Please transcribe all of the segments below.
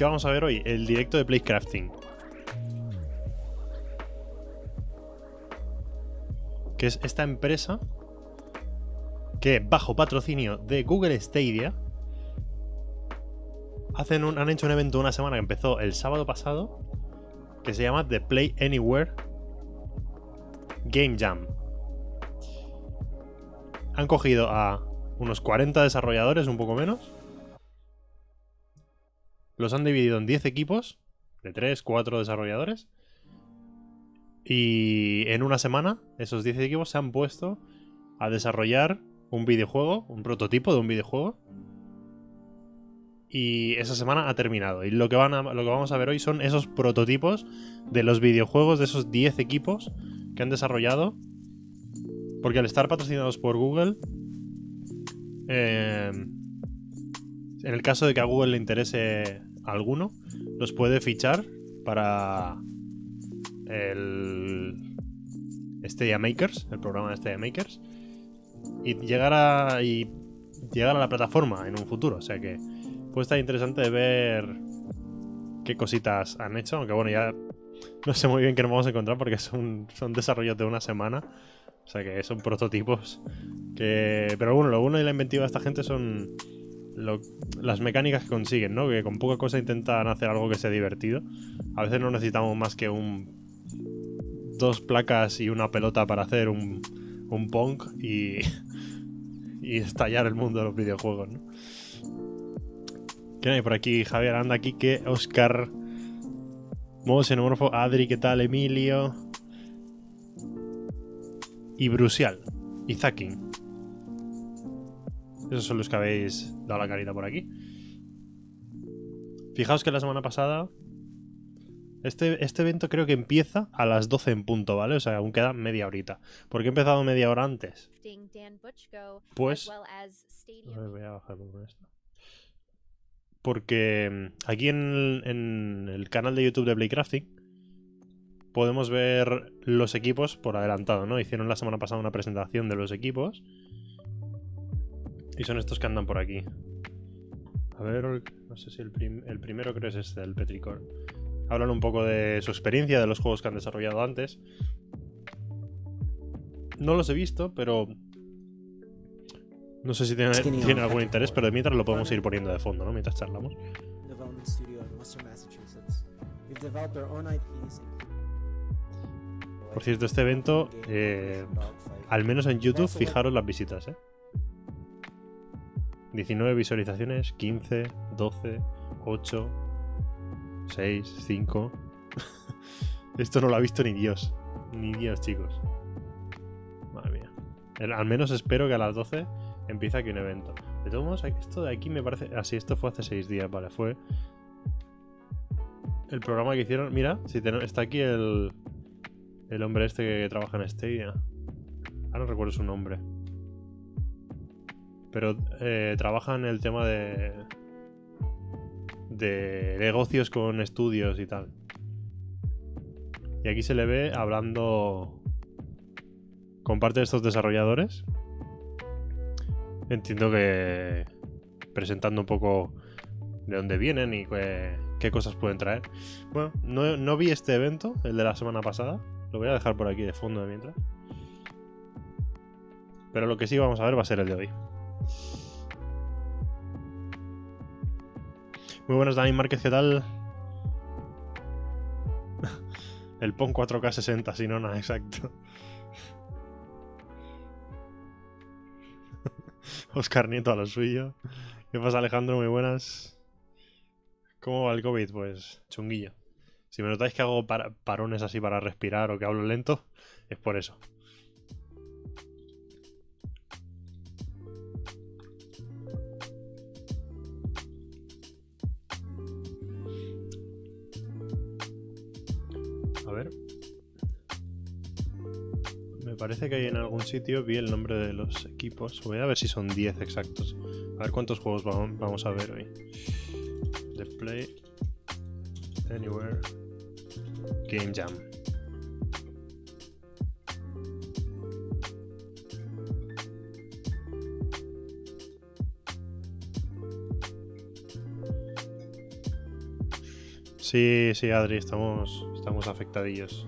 ¿Qué vamos a ver hoy? El directo de Playcrafting. Que es esta empresa que, bajo patrocinio de Google Stadia, han hecho un evento una semana que empezó el sábado pasado, que se llama The Play Anywhere Game Jam. Han cogido a unos 40 desarrolladores, un poco menos. Los han dividido en 10 equipos, de 3, 4 desarrolladores. Y en una semana, esos 10 equipos se han puesto a desarrollar un videojuego, un prototipo de un videojuego. Y esa semana ha terminado. Y lo que vamos a ver hoy son esos prototipos de los videojuegos de esos 10 equipos que han desarrollado. Porque al estar patrocinados por Google, en el caso de que a Google le interese alguno, los puede fichar para el Stadia Makers, el programa de Stadia Makers, y llegar a la plataforma en un futuro. O sea que puede estar interesante ver qué cositas han hecho, aunque bueno, ya no sé muy bien qué nos vamos a encontrar porque son desarrollos de una semana. O sea que son prototipos pero bueno, lo bueno y la inventiva de esta gente son las mecánicas que consiguen, ¿no? Que con poca cosa intentan hacer algo que sea divertido. A veces no necesitamos más que dos placas y una pelota para hacer un pong y estallar el mundo de los videojuegos, ¿no? ¿Quién hay por aquí? Javier, anda aquí, que Oscar, Modo Xenomorfo, Adri, ¿qué tal? Emilio y Brucial y Zacking. Esos son los que habéis dado la carita por aquí. Fijaos que la semana pasada este evento creo que empieza a las 12 en punto, ¿vale? O sea, aún queda media horita. ¿Por qué he empezado media hora antes? Pues a ver, voy a bajar por esto. Porque aquí en el canal de YouTube de Playcrafting podemos ver los equipos por adelantado, ¿no? Hicieron la semana pasada una presentación de los equipos. Y son estos que andan por aquí. A ver, no sé si el primero creo es este, el Petrichor. Hablan un poco de su experiencia, de los juegos que han desarrollado antes. No los he visto, pero no sé si tiene algún interés, pero mientras lo podemos ir poniendo de fondo, ¿no? Mientras charlamos. Por cierto, este evento, al menos en YouTube, fijaros las visitas, 19 visualizaciones, 15, 12, 8, 6, 5. Esto no lo ha visto ni Dios. Ni Dios, chicos. Madre mía. Al menos espero que a las 12 empiece aquí un evento. De todos modos, esto de aquí me parece... Ah, sí, esto fue hace 6 días, vale. Fue el programa que hicieron... Mira, si está aquí el hombre este que trabaja en Stadia. Ah, no recuerdo su nombre. Pero trabaja en el tema de negocios con estudios y tal. Y aquí se le ve hablando con parte de estos desarrolladores. Entiendo que presentando un poco de dónde vienen y qué cosas pueden traer. Bueno, no vi este evento, el de la semana pasada. Lo voy a dejar por aquí de fondo de mientras. Pero lo que sí vamos a ver va a ser el de hoy. Muy buenas, Dani Márquez, ¿qué tal? El PON 4K 60, si no, nada, exacto. Oscar Nieto a lo suyo. ¿Qué pasa, Alejandro? Muy buenas. ¿Cómo va el COVID? Pues chunguillo. Si me notáis que hago parones así para respirar o que hablo lento, es por eso. A ver. Me parece que hay en algún sitio, vi el nombre de los equipos. Voy a ver si son 10 exactos. A ver cuántos juegos vamos a ver hoy. The Play Anywhere Game Jam. Sí, sí, Adri, estamos afectadillos.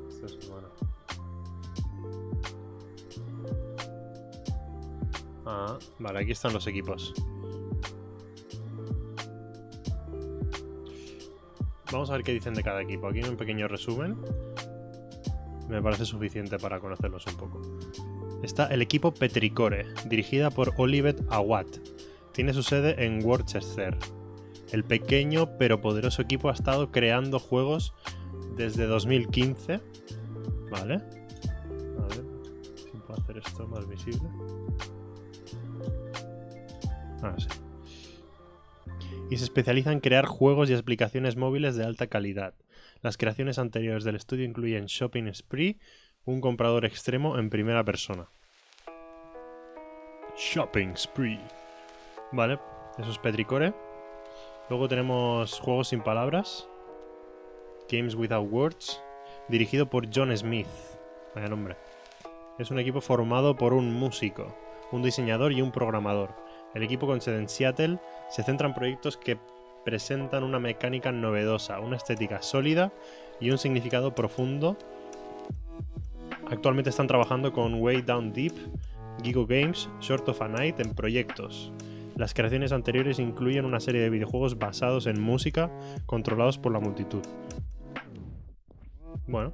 Esta semana. Ah, vale, aquí están los equipos. Vamos a ver qué dicen de cada equipo. Aquí hay un pequeño resumen. Me parece suficiente para conocerlos un poco. Está el equipo Petrichor, dirigida por Olivet Awad. Tiene su sede en Worcester. El pequeño pero poderoso equipo ha estado creando juegos desde 2015. Vale. A ver si puedo hacer esto más visible. Ah, sí. Y se especializa en crear juegos y aplicaciones móviles de alta calidad. Las creaciones anteriores del estudio incluyen Shopping Spree, un comprador extremo en primera persona. Shopping Spree. Vale, eso es Petrichor. Luego tenemos Juegos sin palabras, Games Without Words, dirigido por John Smith. Vaya nombre. Es un equipo formado por un músico, un diseñador y un programador. El equipo con sede en Seattle se centra en proyectos que presentan una mecánica novedosa, una estética sólida y un significado profundo. Actualmente están trabajando con Way Down Deep, Gigo Games, Short of a Night en proyectos. Las creaciones anteriores incluyen una serie de videojuegos basados en música controlados por la multitud. Bueno.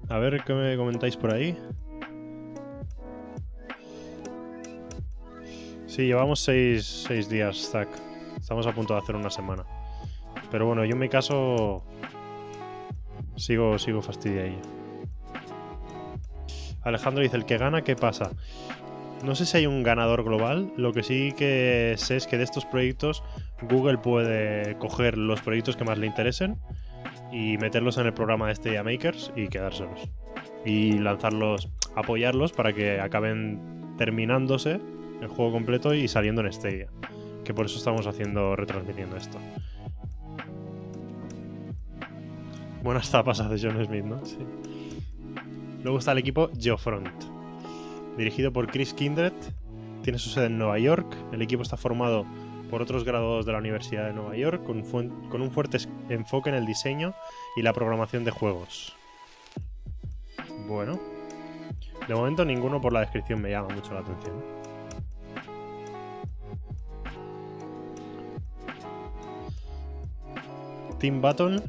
A ver qué me comentáis por ahí. Sí, llevamos 6 días, Stack. Estamos a punto de hacer una semana. Pero bueno, yo en mi caso sigo fastidiadillo. Alejandro dice, el que gana, ¿qué pasa? No sé si hay un ganador global. Lo que sí que sé es que de estos proyectos Google puede coger los proyectos que más le interesen y meterlos en el programa de Stadia Makers y quedárselos. Y lanzarlos, apoyarlos para que acaben terminándose el juego completo y saliendo en Stadia. Que por eso estamos retransmitiendo esto. Buenas tapas hace John Smith, ¿no? Sí. Luego está el equipo Geofront, dirigido por Chris Kindred. Tiene su sede en Nueva York. El equipo está formado por otros graduados de la Universidad de Nueva York con un fuerte enfoque en el diseño y la programación de juegos. Bueno, de momento ninguno por la descripción me llama mucho la atención. Tim Burton,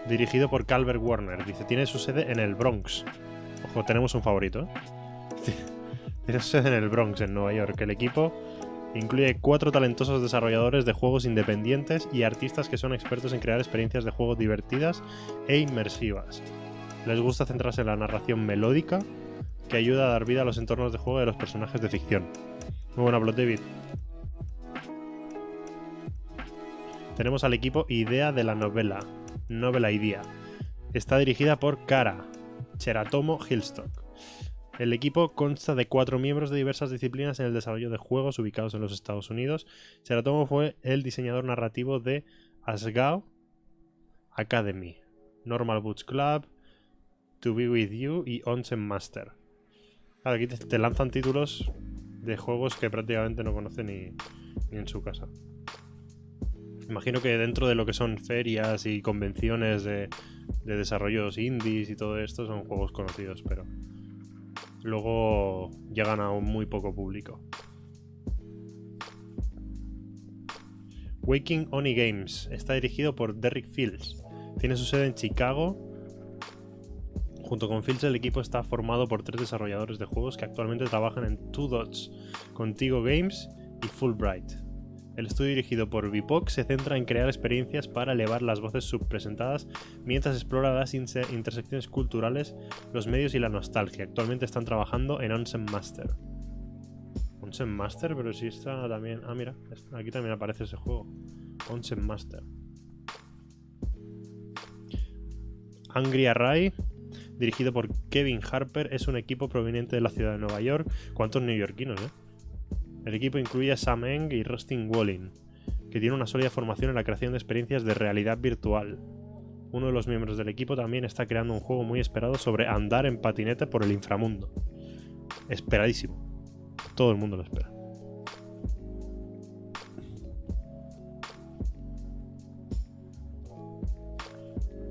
dirigido por Calvert Warner. Dice, tiene su sede en el Bronx. Ojo, tenemos un favorito, ¿eh? Tiene su sede en el Bronx, en Nueva York. El equipo incluye 4 talentosos desarrolladores de juegos independientes y artistas que son expertos en crear experiencias de juego divertidas e inmersivas. Les gusta centrarse en la narración melódica que ayuda a dar vida a los entornos de juego de los personajes de ficción. Muy buen upload, David. Tenemos al equipo Idea de la Novela Idea. Está dirigida por Cara Cheratomo Hillstock. El equipo consta de 4 miembros de diversas disciplinas en el desarrollo de juegos ubicados en los Estados Unidos. Cheratomo fue el diseñador narrativo de Asgard Academy, Normal Boots Club, To Be With You y Onsen Master. Claro, aquí te lanzan títulos de juegos que prácticamente no conoce ni en su casa. Imagino que dentro de lo que son ferias y convenciones de desarrollos indies y todo esto son juegos conocidos, pero luego llegan a un muy poco público. Waking Oni Games está dirigido por Derrick Fields. Tiene su sede en Chicago. Junto con Fields, el equipo está formado por 3 desarrolladores de juegos que actualmente trabajan en Two Dots, Contigo Games y Fulbright. El estudio dirigido por Bipoc se centra en crear experiencias para elevar las voces subpresentadas mientras explora las intersecciones culturales, los medios y la nostalgia. Actualmente están trabajando en Onsen Master. Onsen Master, pero si está también... Ah, mira, aquí también aparece ese juego. Onsen Master. Angry Array, dirigido por Kevin Harper, es un equipo proveniente de la ciudad de Nueva York. ¿Cuántos neoyorquinos, eh? El equipo incluye a Sam Eng y Rustin Wallin, que tiene una sólida formación en la creación de experiencias de realidad virtual. uno de los miembros del equipo también está creando un juego muy esperado sobre andar en patinete por el inframundo. Esperadísimo. Todo el mundo lo espera.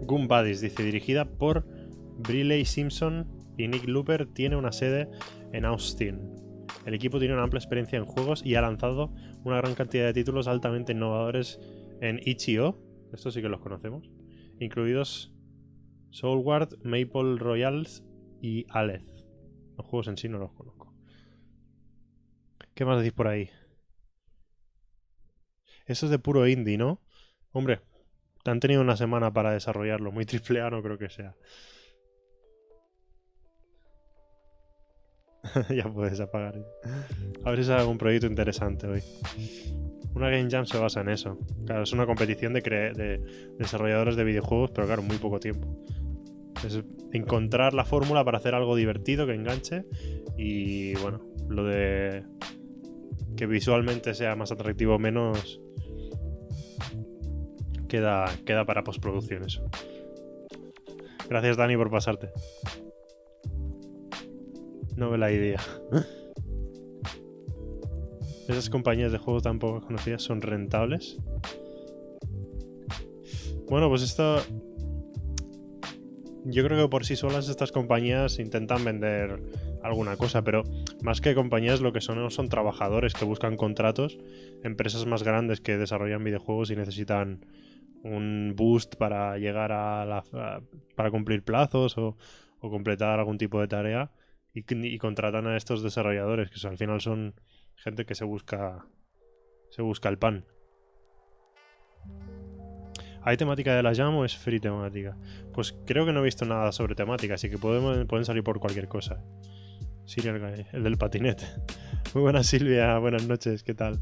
Goon Buddies dice, dirigida por Briley Simpson y Nick Looper, tiene una sede en Austin. El equipo tiene una amplia experiencia en juegos y ha lanzado una gran cantidad de títulos altamente innovadores en itch.io, estos sí que los conocemos, incluidos Soulward, Maple Royals y Aleph. Los juegos en sí no los conozco. ¿Qué más decís por ahí? Eso es de puro indie, ¿no? Hombre, han tenido una semana para desarrollarlo. Muy triple A no creo que sea. Ya puedes apagar. A ver si sale algún proyecto interesante hoy. Una Game Jam se basa en eso. Claro, es una competición de desarrolladores de videojuegos, pero claro, muy poco tiempo. Es encontrar la fórmula para hacer algo divertido que enganche. Y bueno, lo de que visualmente sea más atractivo o menos queda para postproducción eso. Gracias, Dani, por pasarte. No ve la idea. Esas compañías de juegos tan poco conocidas son rentables. Bueno, pues esto... Yo creo que por sí solas estas compañías intentan vender alguna cosa, pero más que compañías lo que son trabajadores que buscan contratos, empresas más grandes que desarrollan videojuegos y necesitan un boost para llegar para cumplir plazos o completar algún tipo de tarea y contratan a estos desarrolladores que al final son gente que se busca el pan. ¿Hay temática de la Jam o es free temática? Pues creo que no he visto nada sobre temática, así que pueden salir por cualquier cosa. Serial Guy, el del patinete. Muy buenas, Silvia, buenas noches, ¿qué tal?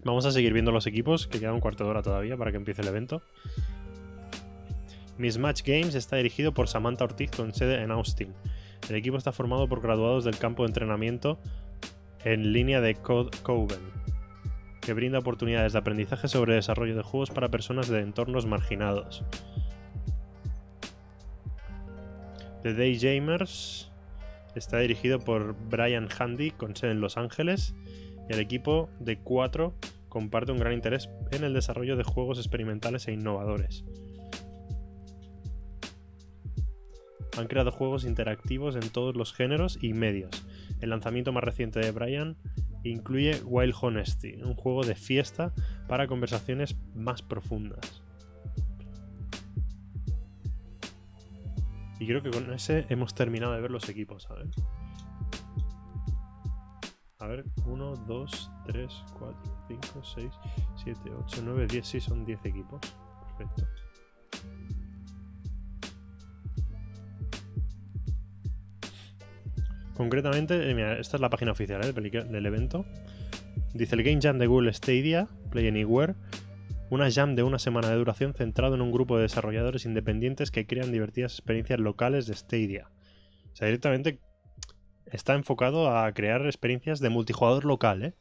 Vamos a seguir viendo los equipos, que queda un cuarto de hora todavía para que empiece el evento. Mismatched Games está dirigido por Samantha Ortiz con sede en Austin. El equipo está formado por graduados del campo de entrenamiento en línea de Coven, que brinda oportunidades de aprendizaje sobre desarrollo de juegos para personas de entornos marginados. The Daydreamers está dirigido por Brian Handy con sede en Los Ángeles y el equipo de 4 comparte un gran interés en el desarrollo de juegos experimentales e innovadores. Han creado juegos interactivos en todos los géneros y medios. El lanzamiento más reciente de Brian incluye Wild Honesty, un juego de fiesta para conversaciones más profundas. Y creo que con ese hemos terminado de ver los equipos, ¿sabes? A ver, 1, 2, 3, 4, 5, 6, 7, 8, 9, 10, sí, son 10 equipos. Perfecto. Concretamente, mira, esta es la página oficial del evento. Dice el Game Jam de Google Stadia, Play Anywhere, una jam de una semana de duración centrado en un grupo de desarrolladores independientes que crean divertidas experiencias locales de Stadia. O sea, directamente está enfocado a crear experiencias de multijugador local, ¿eh?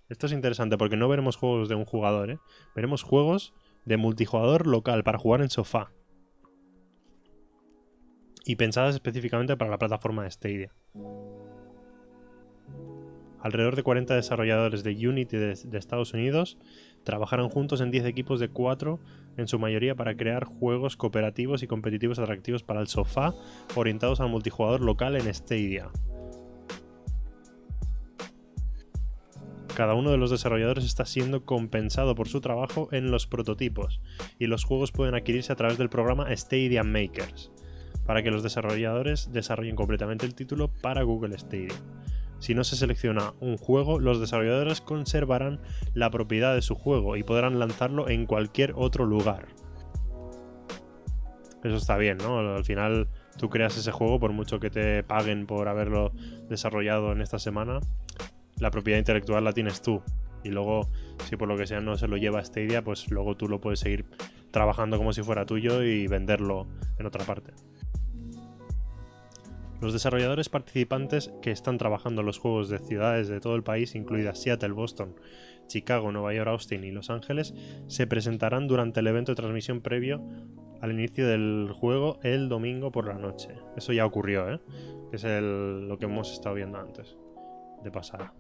Esto es interesante porque no veremos juegos de un jugador, ¿eh? Veremos juegos de multijugador local para jugar en sofá. Y pensadas específicamente para la plataforma de Stadia. Alrededor de 40 desarrolladores de Unity de Estados Unidos trabajarán juntos en 10 equipos de 4, en su mayoría para crear juegos cooperativos y competitivos atractivos para el sofá, orientados al multijugador local en Stadia. Cada uno de los desarrolladores está siendo compensado por su trabajo en los prototipos, y los juegos pueden adquirirse a través del programa Stadia Makers, para que los desarrolladores desarrollen completamente el título para Google Stadia. Si no se selecciona un juego, los desarrolladores conservarán la propiedad de su juego y podrán lanzarlo en cualquier otro lugar. Eso está bien, ¿no? Al final tú creas ese juego, por mucho que te paguen por haberlo desarrollado en esta semana, la propiedad intelectual la tienes tú. Y luego, si por lo que sea no se lo lleva a Stadia, pues luego tú lo puedes seguir trabajando como si fuera tuyo y venderlo en otra parte. Los desarrolladores participantes que están trabajando en los juegos de ciudades de todo el país, incluidas Seattle, Boston, Chicago, Nueva York, Austin y Los Ángeles, se presentarán durante el evento de transmisión previo al inicio del juego el domingo por la noche. Eso ya ocurrió, ¿eh? Que es lo que hemos estado viendo antes, de pasada.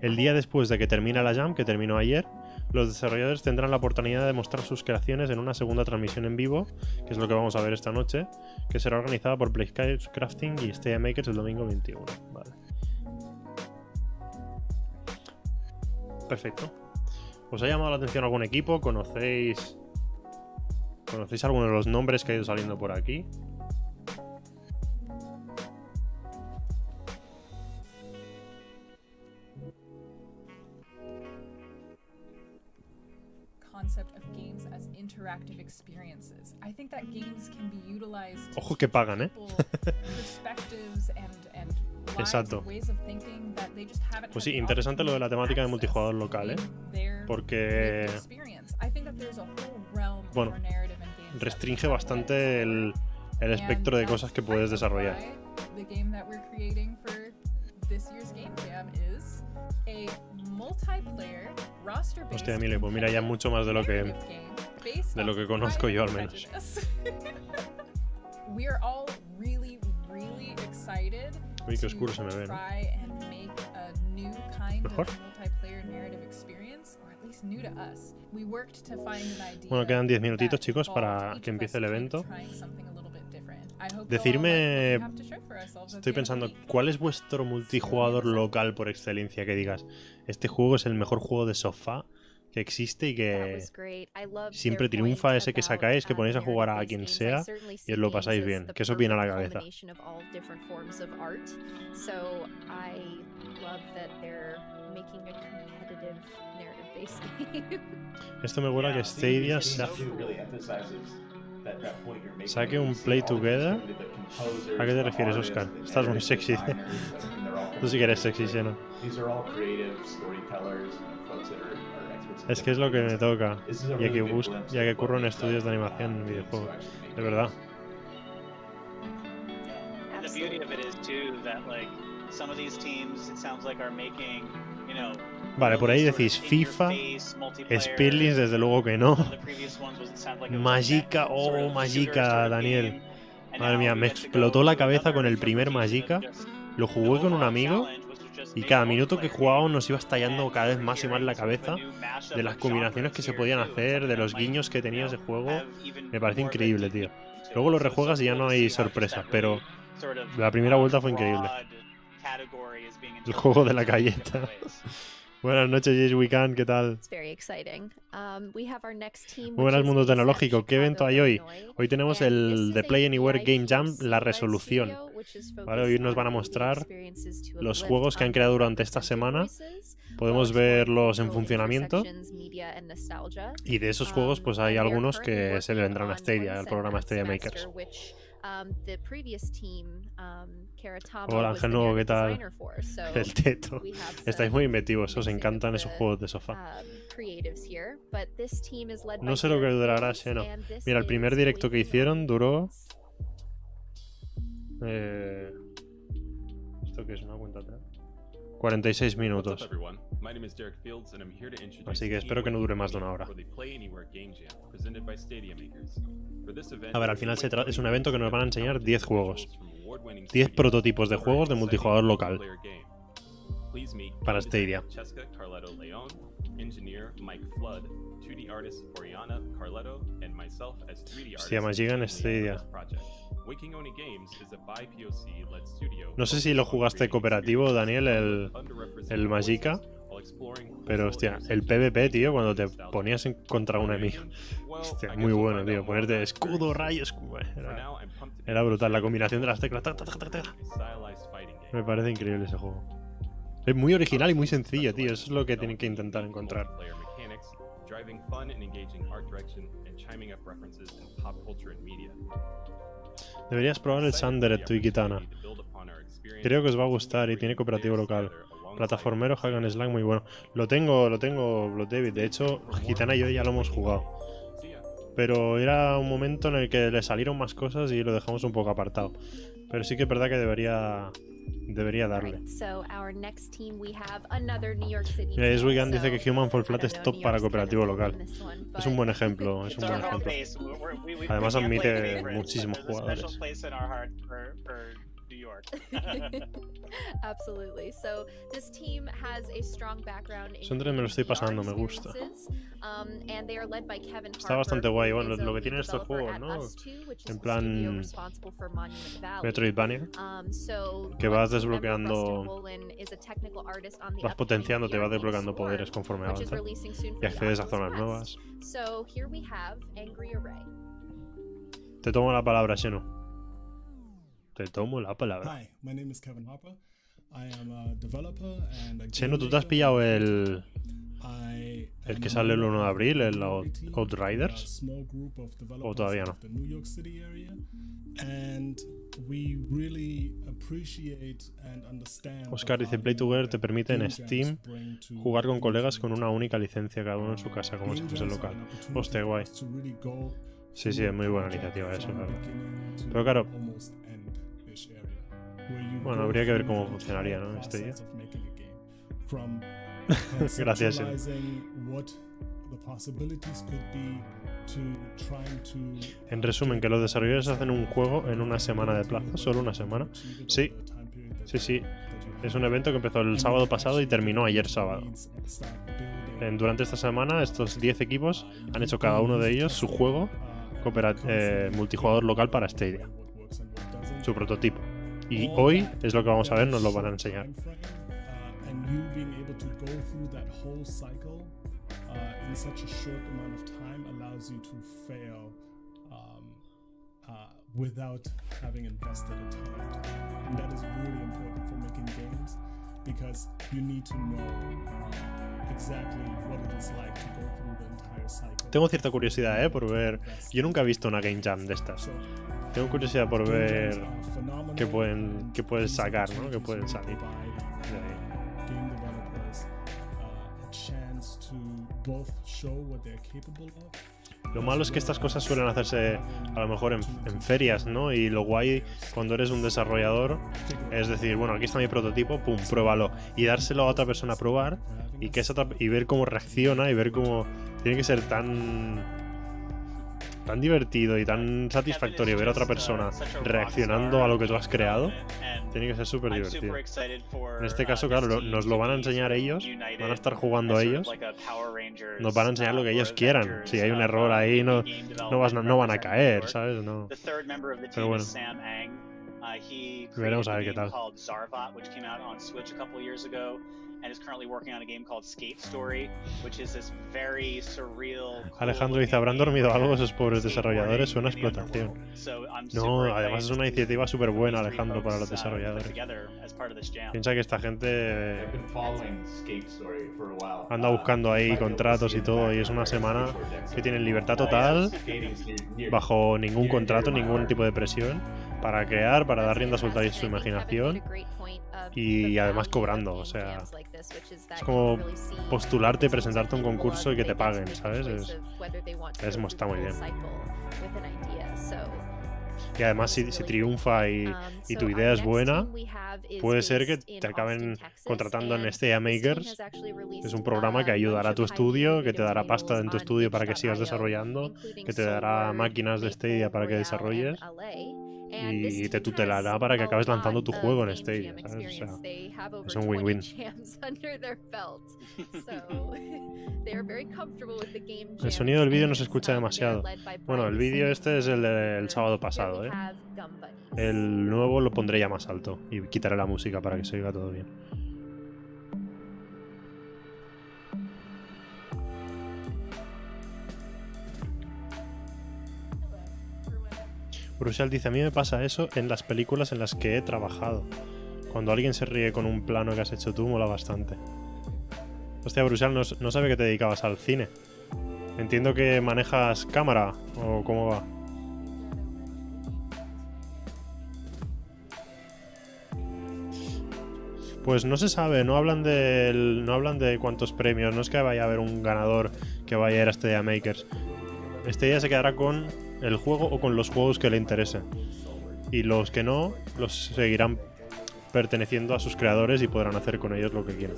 El día después de que termine la Jam, que terminó ayer, los desarrolladores tendrán la oportunidad de mostrar sus creaciones en una segunda transmisión en vivo, que es lo que vamos a ver esta noche, que será organizada por Crafting y Stadia Makers el domingo 21. Vale. Perfecto. ¿Os ha llamado la atención algún equipo? ¿Conocéis alguno de los nombres que ha ido saliendo por aquí? Ojo que pagan, ¿eh? Exacto. Pues sí, interesante lo de la temática de multijugador local, ¿eh? Porque, bueno, restringe bastante el espectro de cosas que puedes desarrollar. Hostia, Emilio, pues mira, ya mucho más de lo que conozco yo al menos. Uy, qué oscuro se me ve, ¿no? ¿Mejor? Bueno, quedan 10 minutitos, chicos, para que empiece el evento. Decidme, estoy pensando, ¿cuál es vuestro multijugador local por excelencia? Que digas, este juego es el mejor juego de sofá que existe y que siempre triunfa, ese que sacáis, que ponéis a jugar a quien sea y os lo pasáis bien. ¿Qué os viene a la cabeza? Esto me huele a que Stadia saque un Play Together. ¿A qué te refieres, Oscar? Estás muy sexy. Tú sí que eres sexy, ¿sí, no? Es que es lo que me toca. Ya que curro en estudios de animación en videojuegos. De verdad. Vale, por ahí decís FIFA, Speedlings, desde luego que no. Magica, oh, Magica, Daniel. Madre mía, me explotó la cabeza con el primer Magica. Lo jugué con un amigo y cada minuto que jugábamos nos iba estallando cada vez más y más la cabeza de las combinaciones que se podían hacer, de los guiños que tenía ese juego. Me parece increíble, tío. Luego lo rejuegas y ya no hay sorpresa, pero la primera vuelta fue increíble. El juego de la galleta. Buenas noches, Yes We Can, ¿qué tal? Muy buenas, Mundo Tecnológico. ¿Qué evento hay hoy? Hoy tenemos el The Play Anywhere Game Jam, la resolución. Vale, hoy nos van a mostrar los juegos que han creado durante esta semana. Podemos verlos en funcionamiento. Y de esos juegos, pues hay algunos que se vendrán a Stadia, al programa Stadia Makers. Hola, Ángel Nuevo, ¿qué tal? El teto. Estáis muy inventivos, os encantan esos juegos de sofá. No sé lo que durará, Xeno. Mira, el primer directo que hicieron duró... ¿Esto qué es? ¿Una cuenta atrás? 46 minutos. Así que espero que no dure más de una hora. A ver, al final es un evento que nos van a enseñar 10 juegos. 10 prototipos de juegos de multijugador local para Stadia. Hostia, más llega en Stadia. No sé si lo jugaste cooperativo, Daniel, el Magica. Pero, hostia, el PvP, tío, cuando te ponías contra un enemigo. Hostia, muy bueno, tío. Ponerte escudo, rayos. Era brutal. La combinación de las teclas. Me parece increíble ese juego. Es muy original y muy sencillo, tío. Eso es lo que tienen que intentar encontrar. Deberías probar el Sundered, tú y Kitana. Creo que os va a gustar y tiene cooperativo local. Plataformero, hack and slash, muy bueno. Lo tengo, Blood David. De hecho, Kitana y yo ya lo hemos jugado. pero era un momento en el que le salieron más cosas y lo dejamos un poco apartado. Pero sí que es verdad que debería darle. Mira, Weekend dice que Human Fall Flat es top para cooperativo local. Es un buen ejemplo, es un buen ejemplo. Además admite muchísimos jugadores. Sondre me lo estoy pasando, me gusta. Está bastante guay. Bueno, lo que tienen estos juegos, ¿no? En plan Metroidvania, que vas desbloqueando, vas potenciando, te vas desbloqueando poderes conforme avanzas y accedes a zonas nuevas. Te tomo la palabra, Xeno. Te tomo la palabra. Xeno, ¿tú te has pillado el que sale el 1 de abril, el Outriders? ¿O todavía no? Oscar dice, Play Together te permite en Steam jugar con colegas con una única licencia, cada uno en su casa, como si fuese local. Hostia, guay. Sí, sí, es muy buena iniciativa eso, claro. Pero claro, bueno, habría que ver cómo funcionaría, ¿no? Este día. Gracias, En resumen, que los desarrolladores hacen un juego en una semana de plazo, solo una semana. Sí, sí, sí. Es un evento que empezó el sábado pasado y terminó ayer sábado. Durante esta semana, estos 10 equipos han hecho cada uno de ellos su juego multijugador local para Stadia. Su prototipo. Y hoy es lo que vamos a ver, nos lo van a enseñar. Tengo cierta curiosidad, por ver. Yo nunca he visto una game jam de estas. Tengo curiosidad por ver qué pueden sacar, ¿no? Qué pueden salir de ahí. Lo malo es que estas cosas suelen hacerse a lo mejor en ferias, ¿no? Y lo guay cuando eres un desarrollador es decir, bueno, aquí está mi prototipo, pum, pruébalo. Y dárselo a otra persona a probar y ver cómo reacciona y ver cómo... Tiene que ser tan divertido y tan satisfactorio ver a otra persona reaccionando a lo que tú has creado. Tiene que ser súper divertido. En este caso, claro, nos lo van a enseñar ellos, van a estar jugando ellos, nos van a enseñar lo que ellos quieran. Si hay un error ahí, no van a caer, ¿sabes? No. Pero bueno, veremos a ver qué tal. Alejandro dice, ¿habrán dormido algo esos pobres desarrolladores? Suena explotación. No, además es una iniciativa súper buena, Alejandro, para los desarrolladores. Piensa que esta gente anda buscando ahí contratos y todo, y es una semana que tienen libertad total, bajo ningún contrato, ningún tipo de presión, para crear, para dar rienda suelta a su imaginación y además cobrando, o sea, es como postularte, presentarte a un concurso y que te paguen, ¿sabes? Está muy bien. Y además si triunfa y tu idea es buena, puede ser que te acaben contratando en Stadia Makers. Es un programa que ayudará a tu estudio, que te dará pasta en tu estudio para que sigas desarrollando, que te dará máquinas de Stadia para que desarrolles y te tutelará para que acabes lanzando tu juego en Stadia, ¿sabes? O sea, es un win-win. El sonido del vídeo no se escucha demasiado. Bueno, el vídeo este es el del sábado pasado, ¿eh? El nuevo lo pondré ya más alto y quitaré la música para que se oiga todo bien. Bruxelles dice, a mí me pasa eso en las películas en las que he trabajado. Cuando alguien se ríe con un plano que has hecho tú, mola bastante. Hostia, Bruxelles, no sabía que te dedicabas al cine. Entiendo que manejas cámara, ¿o cómo va? Pues no se sabe, no hablan de cuántos premios, no es que vaya a haber un ganador que vaya a ir a Stadia Makers. este día se quedará con el juego o con los juegos que le interesen. Y los que no, los seguirán perteneciendo a sus creadores y podrán hacer con ellos lo que quieran.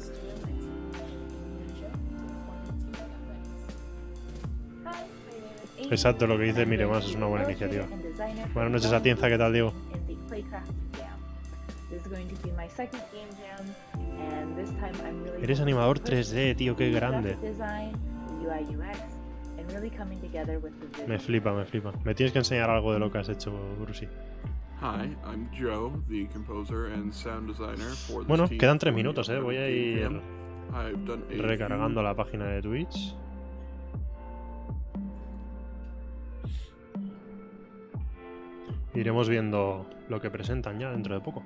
Exacto, lo que dice Mire Más es una buena iniciativa. Buenas noches, Atienza, ¿qué tal, Diego? Eres animador 3D, tío, qué grande. Me flipa, me flipa. Me tienes que enseñar algo de lo que has hecho, Brucey. Bueno, quedan 3 minutos, Voy a ir recargando la página de Twitch. Iremos viendo lo que presentan ya dentro de poco.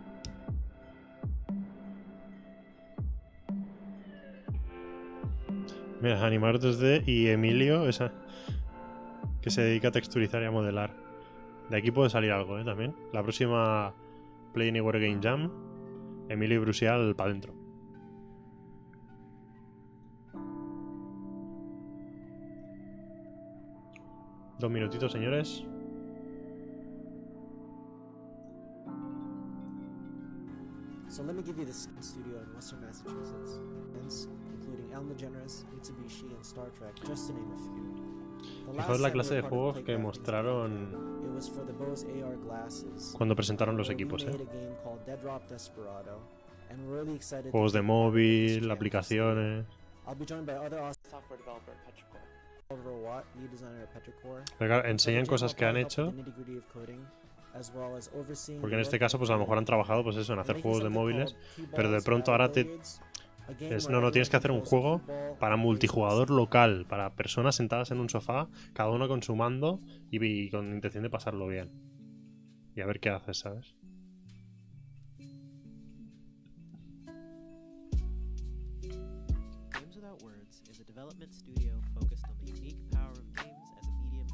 Mira, animador 3D y Emilio, esa que se dedica a texturizar y a modelar. De aquí puede salir algo, también. La próxima Play Anywhere Game Jam, Emilio y Brucial para adentro. Dos minutitos, señores. So let me give you the studio in Western Massachusetts, including Ellen DeGeneres, Mitsubishi, and Star Trek, just to name a few. Fijaos la clase de juegos que mostraron cuando presentaron los equipos, Juegos de móvil, aplicaciones. Enseñan cosas que han hecho. Porque en este caso, pues a lo mejor han trabajado, pues eso, en hacer juegos de móviles. Pero de pronto ahora no, tienes que hacer un juego para multijugador local, para personas sentadas en un sofá, cada uno con su mando y con intención de pasarlo bien. Y a ver qué haces, ¿sabes?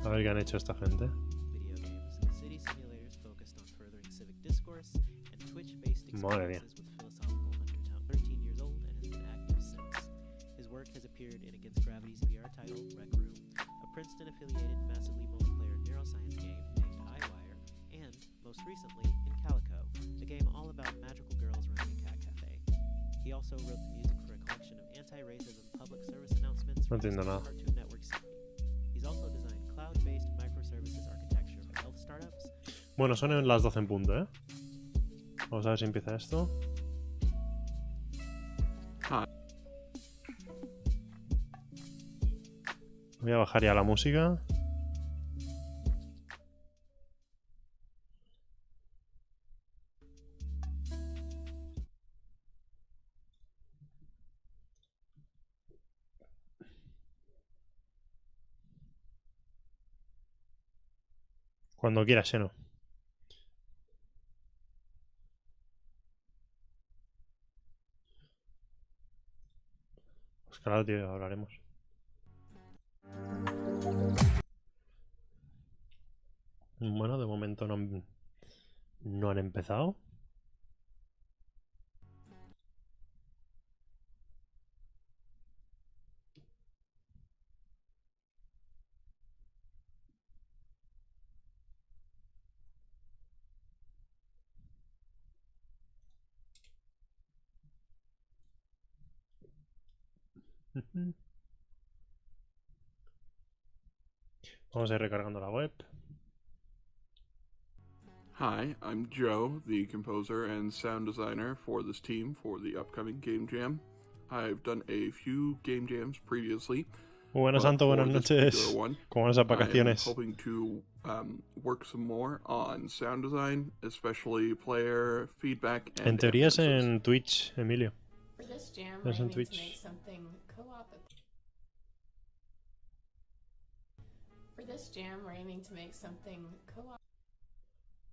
A ver qué han hecho esta gente. Madre mía. No entiendo nada. Bueno, son en las 12 en punto, Vamos a ver si empieza esto. Voy a bajar ya la música. Cuando quieras, Xeno. Pues claro, tío, hablaremos. Bueno, de momento no han empezado. Vamos a ir recargando la web. Hi, I'm Joe, the composer and sound designer for this team for the upcoming Game Jam. I've done a few Game Jams previously. Buenas, Santo, buenas noches. ¿Cómo van esas vacaciones? I'm hoping to work some more on sound design, especially player feedback. En teoría es en Twitch, Emilio. Es en Twitch.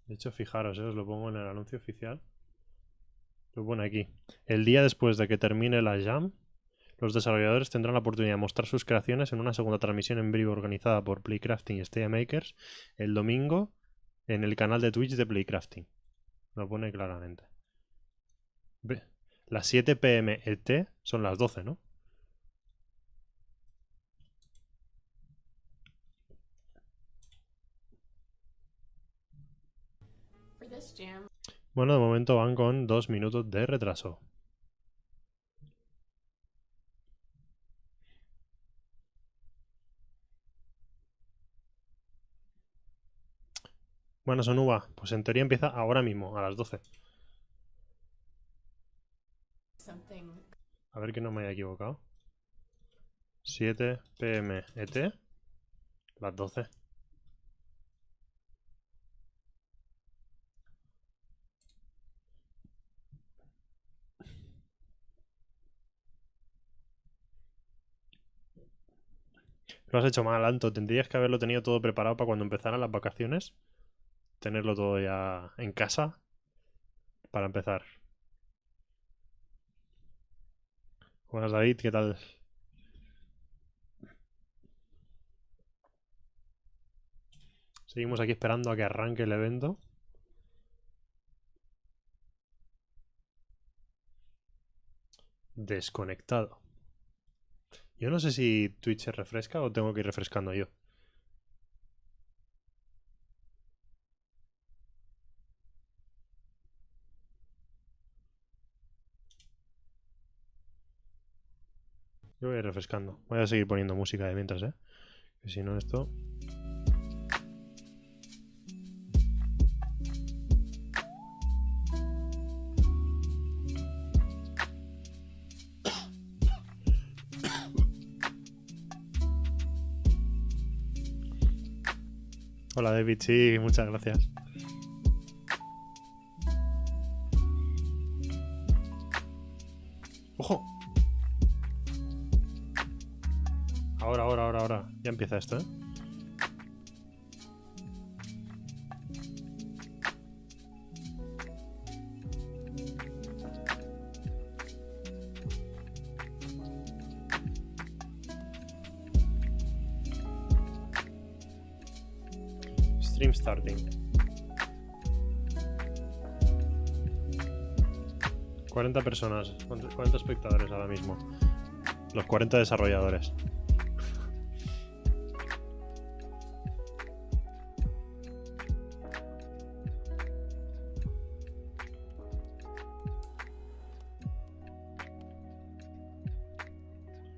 De hecho, fijaros, os lo pongo en el anuncio oficial. Lo pone aquí. El día después de que termine la Jam, los desarrolladores tendrán la oportunidad de mostrar sus creaciones en una segunda transmisión en vivo organizada por Playcrafting y Stadia Makers el domingo en el canal de Twitch de Playcrafting. Lo pone claramente. Las 7 p.m. ET son las 12, ¿no? Bueno, de momento van con 2 minutos de retraso. Bueno, Sonuba, pues en teoría empieza ahora mismo, a las 12. A ver que no me haya equivocado. 7 PM ET. Las 12. Lo has hecho mal, Anto. Tendrías que haberlo tenido todo preparado para cuando empezaran las vacaciones. Tenerlo todo ya en casa para empezar. Buenas, David, ¿qué tal? Seguimos aquí esperando a que arranque el evento. Desconectado. Yo no sé si Twitch se refresca o tengo que ir refrescando yo. Yo voy a ir refrescando. Voy a seguir poniendo música de mientras, ¿eh? Que si no esto... Hola, David, sí, muchas gracias. ¡Ojo! Ahora. Ya empieza esto, ¿eh? Stream starting. 40 personas, 40 espectadores ahora mismo. Los 40 desarrolladores.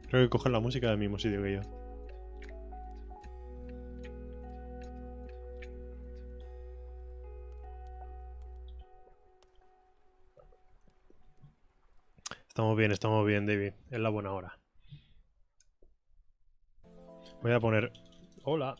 Creo que cogen la música del mismo sitio que yo. Estamos bien, David. Es la buena hora. Voy a poner... Hola.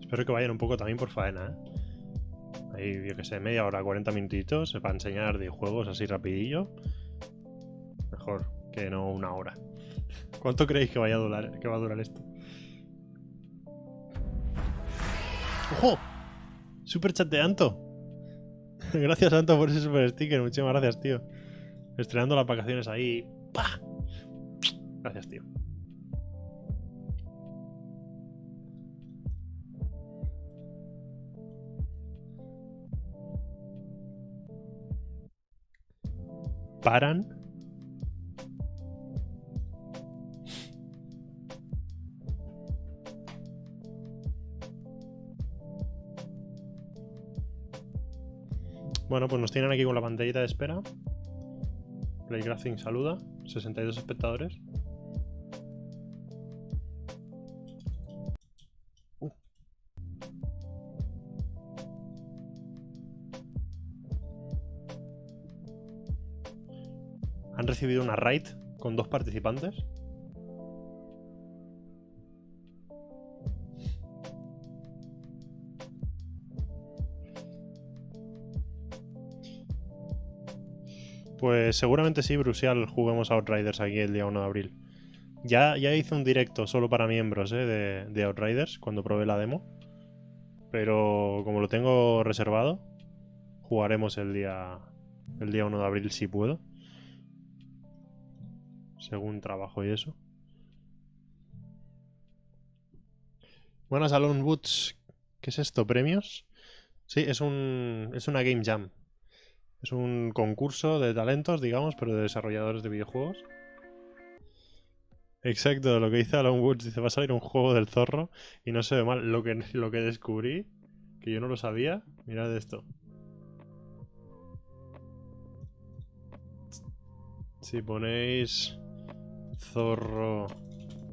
Espero que vayan un poco también por faena, ¿eh? Ahí, yo que sé, media hora, 40 minutitos para enseñar de juegos así rapidillo. Mejor que no una hora. ¿Cuánto creéis que va a durar esto? ¡Ojo! Super chat de Anto. Gracias, Anto, por ese super sticker. Muchísimas gracias, tío. Estrenando las vacaciones ahí. ¡Pah! Gracias, tío. ¿Paran? Bueno, pues nos tienen aquí con la pantallita de espera. Playgraphic saluda. 62 espectadores. Han recibido una raid con 2 participantes. Pues seguramente sí, Brucial, juguemos a Outriders aquí el día 1 de abril. Ya hice un directo solo para miembros de Outriders cuando probé la demo. Pero como lo tengo reservado, jugaremos el día 1 de abril si puedo. O según trabajo y eso. Buenas, Alon Woods. ¿Qué es esto? ¿Premios? Sí, es una Game Jam. Es un concurso de talentos, digamos, pero de desarrolladores de videojuegos. Exacto, lo que dice Alon Woods. Dice, va a salir un juego del zorro y no se ve mal. Lo que descubrí, que yo no lo sabía, mirad esto. Si ponéis zorro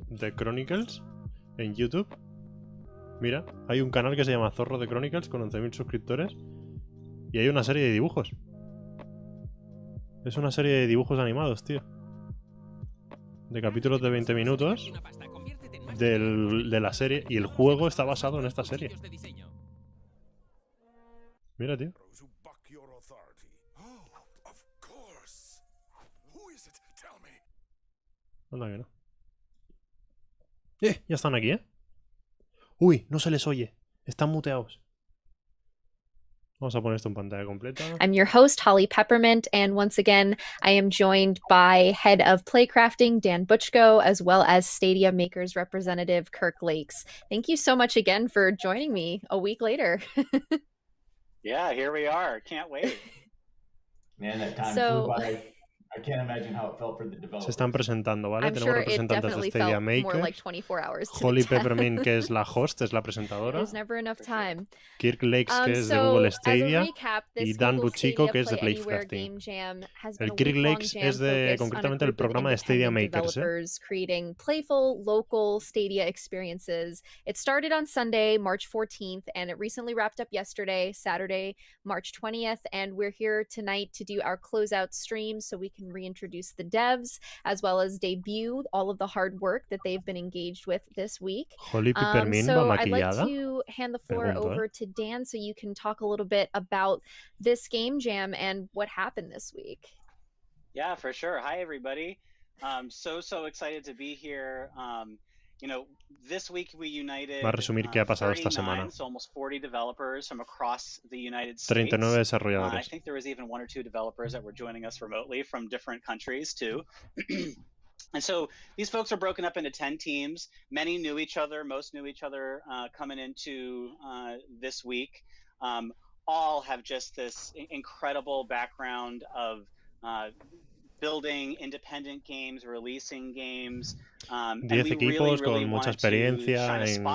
de Chronicles en YouTube, mira, hay un canal que se llama Zorro de Chronicles con 11.000 suscriptores y hay una serie de dibujos. Es una serie de dibujos animados, tío. De capítulos de 20 minutos de la serie. Y el juego está basado en esta serie. Mira, tío. Anda que no. Ya están aquí, ¿eh? Uy, no se les oye. Están muteados. Vamos a poner esto en pantalla completa. I'm your host, Holly Peppermint, and once again, I am joined by Head of Playcrafting, Dan Butchko, as well as Stadia Makers representative, Kirk Lakes. Thank you so much again for joining me a week later. Yeah, here we are. Can't wait. Man, that time flew by. I can't imagine how it felt for the developers. Se están presentando, ¿vale? I'm Tenemos sure it representantes de definitely Stadia felt more Makers. like 24 hours to Holly the test. Peppermint, que es la host, es la presentadora. There's never enough time. Kirk Lakes, que es de So, Google as a Stadia. recap, Y this Dan Google Butchko, Stadia que es de Play Anywhere Playcrafting. Game Jam has been El a Kirk week-long Lakes jam es de, focused on a concretamente, el group of programa de Stadia independent Makers, ¿eh? developers creating playful, local Stadia experiences. It started on Sunday, March 14th, and it recently wrapped up yesterday, Saturday, March 20th, and we're here tonight to do our closeout stream so we can reintroduce the devs, as well as debut all of the hard work that they've been engaged with this week. Holly Peppermint va So I'd like maquillada. to hand the floor Pregunto, over to Dan so you can talk a little bit about this game jam and what happened this week. Yeah, for sure. Hi, everybody. So excited to be here. You know, this week we united Va a resumir qué ha pasado esta 39, semana. so almost 40 developers from across the United States. 39 I desarrolladores. think there was even 1 or 2 developers that were joining us remotely from different countries too. And so these folks are broken up into 10 teams. Many knew each other, most knew each other coming into this week. All have just this incredible background of building independent games, releasing games. 10 equipos con mucha experiencia en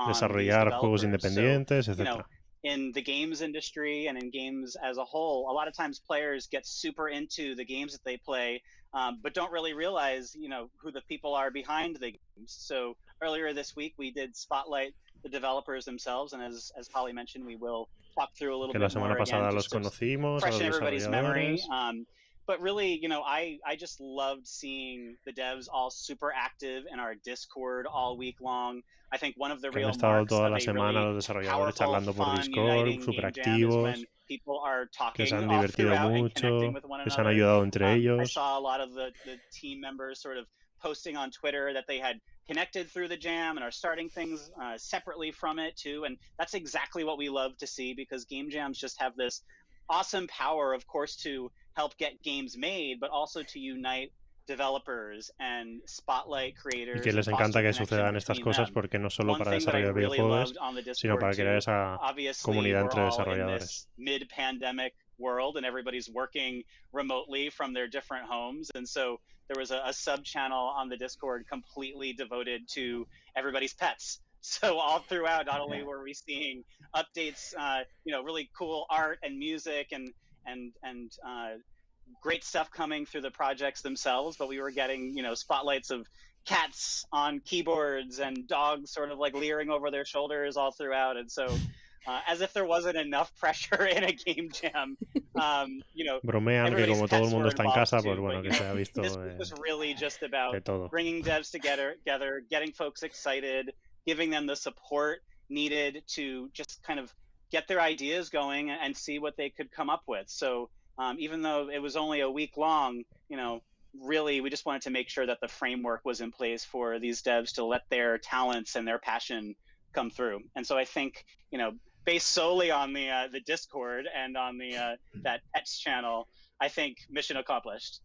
desarrollar juegos independientes, etc. In the games industry and in games as a whole, a lot of times players get super into the games that they play, but don't really realize, you know, who the people are behind the games. So earlier this week, we did spotlight the developers themselves, and as Holly mentioned, we will talk through a little bit more again, just to freshen everybody's memory. But really, you know, I just loved seeing the devs all super active in our Discord all week long. I think one of the real marks of a really powerful, fun, uniting game jam is when people are talking all throughout and connecting with one another. I saw a lot of the team members sort of posting on Twitter that they had connected through the jam and are starting things separately from it too. And that's exactly what we love to see, because game jams just have this awesome power, of course, to help get games made, but also to unite developers and spotlight creators. Y que les encanta que sucedan estas cosas, porque no solo para desarrollar videojuegos, sino para crear esa comunidad entre desarrolladores. Mid-pandemic world, and everybody's working remotely from their different homes, and so there was a sub-channel on the Discord completely devoted to everybody's pets. So all throughout, not only were we seeing updates, you know, really cool art and music and great stuff coming through the projects themselves, but we were getting, you know, spotlights of cats on keyboards and dogs sort of like leering over their shoulders all throughout. And so as if there wasn't enough pressure in a game jam, you know, bromean que como todo el mundo está en casa, pues bueno, que se ha visto this was really just about bringing devs together, getting folks excited, giving them the support needed to just kind of get their ideas going and see what they could come up with. So even though it was only a week long, you know, really we just wanted to make sure that the framework was in place for these devs to let their talents and their passion come through. And so I think, you know, based solely on the Discord and on the that Pets channel, I think mission accomplished.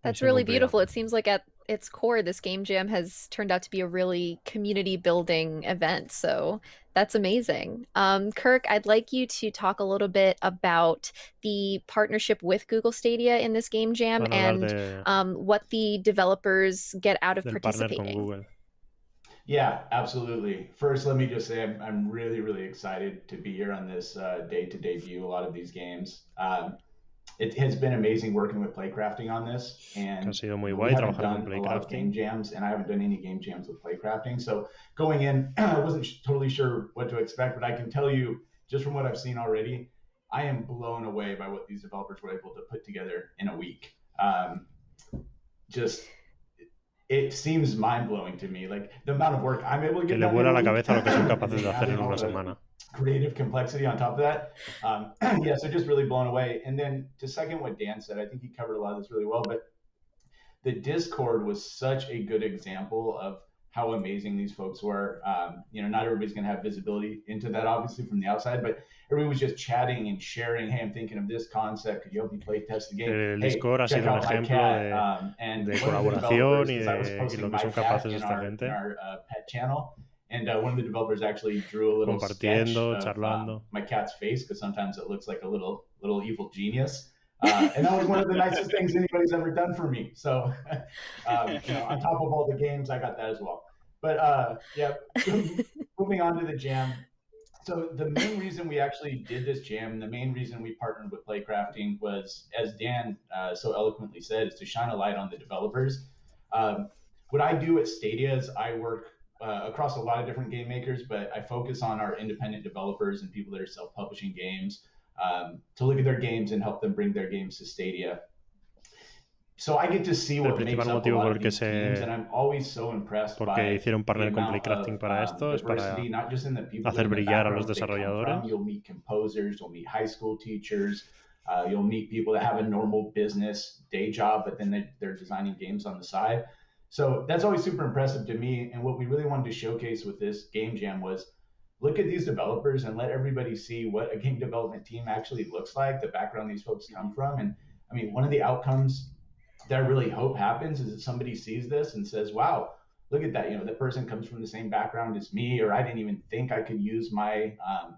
That's really beautiful. It seems like at its core, this game jam has turned out to be a really community building event. So that's amazing. Kirk, I'd like you to talk a little bit about the partnership with Google Stadia in this game jam and what the developers get out of participating. Yeah, absolutely. First, let me just say I'm really, really excited to be here on this day to debut a lot of these games. It has been amazing working with Playcrafting on this, and we haven't done a lot of game jams, and I haven't done any game jams with Playcrafting. So going in, I wasn't totally sure what to expect, but I can tell you just from what I've seen already, I am blown away by what these developers were able to put together in a week. It seems mind-blowing to me, like the amount of work I'm able to get done in a week. Creative complexity on top of that. Yeah, so just really blown away. And then to second what Dan said, I think he covered a lot of this really well, but the Discord was such a good example of how amazing these folks were. Not everybody's going to have visibility into that, obviously, from the outside, but everybody was just chatting and sharing, hey, I'm thinking of this concept, could you help me play test the game? El Discord ha sido un ejemplo de colaboración y lo que son capaces esta gente. In our pet channel. And one of the developers actually drew a little sketch of my cat's face, because sometimes it looks like a little evil genius. And that was one of the nicest things anybody's ever done for me. So, on top of all the games, I got that as well. But yeah, moving on to the jam. So the main reason we actually did this jam, the main reason we partnered with Playcrafting was, as Dan so eloquently said, is to shine a light on the developers. What I do at Stadia is I work across a lot of different game makers, but I focus on our independent developers and people that are self-publishing games to look at their games and help them bring their games to Stadia. So I get to see what makes up a lot of these teams, and I'm always so impressed by the amount of diversity, not just in the people that come from. You'll meet composers, you'll meet high school teachers, you'll meet people that have a normal business day job, but then they're designing games on the side. So that's always super impressive to me. And what we really wanted to showcase with this game jam was look at these developers and let everybody see what a game development team actually looks like, the background these folks come from. And I mean, one of the outcomes that I really hope happens is that somebody sees this and says, wow, look at that. That person comes from the same background as me, or I didn't even think I could use my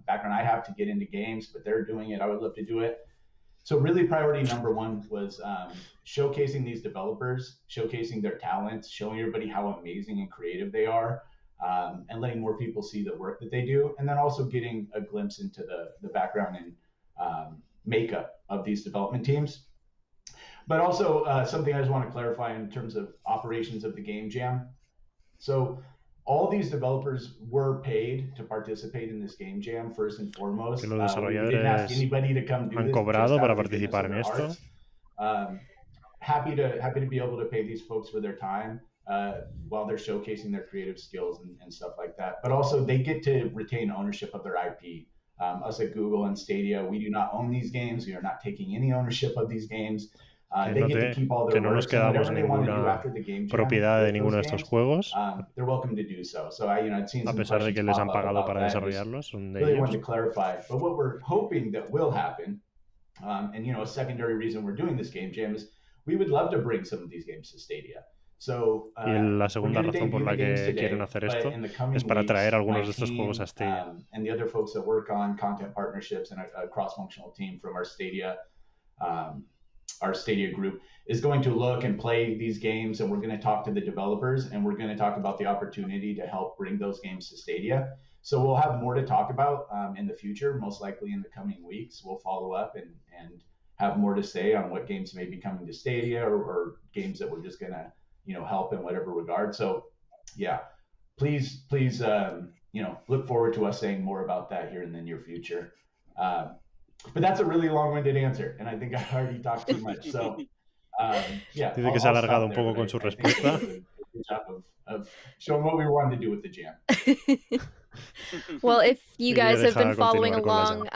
background I have to get into games, but they're doing it. I would love to do it. So really priority number one was showcasing these developers, showcasing their talents, showing everybody how amazing and creative they are, and letting more people see the work that they do. And then also getting a glimpse into the background and makeup of these development teams. But also something I just want to clarify in terms of operations of the game jam. So all these developers were paid to participate in this game jam first and foremost. We didn't ask anybody to come do this. Cobrado para participar en esto. Happy to be able to pay these folks for their time while they're showcasing their creative skills and stuff like that. But also they get to retain ownership of their IP. Us at Google and Stadia, we do not own these games. We are not taking any ownership of these games. They get to keep all their no nos quedamos ninguna propiedad de ninguno de estos juegos, they're welcome to do so. So I'd seen a pesar de que les han pagado para desarrollarlos, son de really ellos. Wanted to clarify. But what we're hoping that will happen, and a secondary reason we're doing this game jam is we would love to bring some of these games to Stadia. So, y la segunda razón por la que quieren hacer esto es para traer algunos de estos juegos a Stadia. And the other folks that work on content partnerships and a cross-functional team from our Stadia group is going to look and play these games, and we're going to talk to the developers, and we're going to talk about the opportunity to help bring those games to Stadia. So we'll have more to talk about in the future, most likely in the coming weeks. We'll follow up and have more to say on what games may be coming to Stadia or games that we're just going to help in whatever regard. So yeah, please look forward to us saying more about that here in the near future. But that's a really long-winded answer, and I think I already talked too much. So, yeah. Dice que se ha alargado un poco con su respuesta. Good job of showing what we wanted to do with the jam. Well, if you guys have been following along,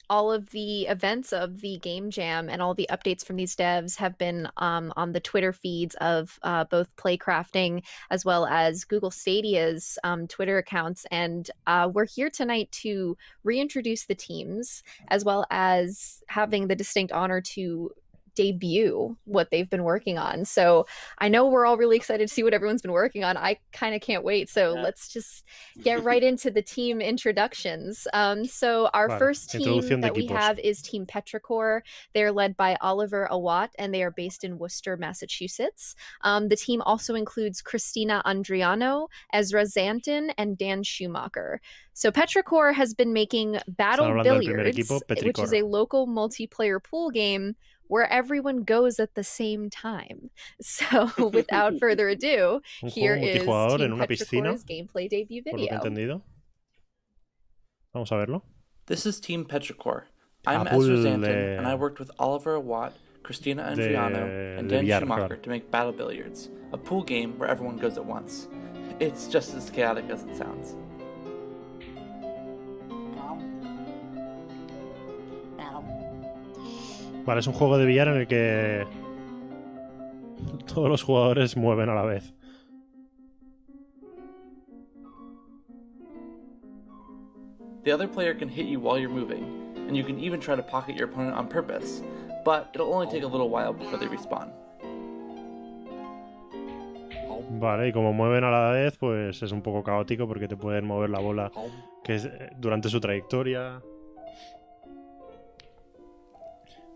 all of the events of the game jam and all the updates from these devs have been on the Twitter feeds of both Playcrafting as well as Google Stadia's Twitter accounts. And we're here tonight to reintroduce the teams, as well as having the distinct honor to debut what they've been working on. So I know we're all really excited to see what everyone's been working on. I kind of can't wait. So let's just get right into the team introductions. So our first team that we have is Team Petrichor. They're led by Oliver Awat, and they are based in Worcester, Massachusetts. The team also includes Christina Andriano, Ezra Zanton, and Dan Schumacher. So Petrichor has been making Battle Billiards, which is a local multiplayer pool game where everyone goes at the same time. So without further ado, here is Team Petrichor's gameplay debut video. Vamos a verlo. This is Team Petrichor. I'm Ezra Zanton, and I worked with Oliver Awat, Christina Andriano, and Dan Schumacher to make Battle Billiards, a pool game where everyone goes at once. It's just as chaotic as it sounds. Vale, es un juego de billar en el que todos los jugadores mueven a la vez. The other player can hit you while you're moving, and you can even try to pocket your opponent on purpose, but it'll only take a little while before they respawn. Vale, y como mueven a la vez, pues es un poco caótico porque te pueden mover la bola que es durante su trayectoria.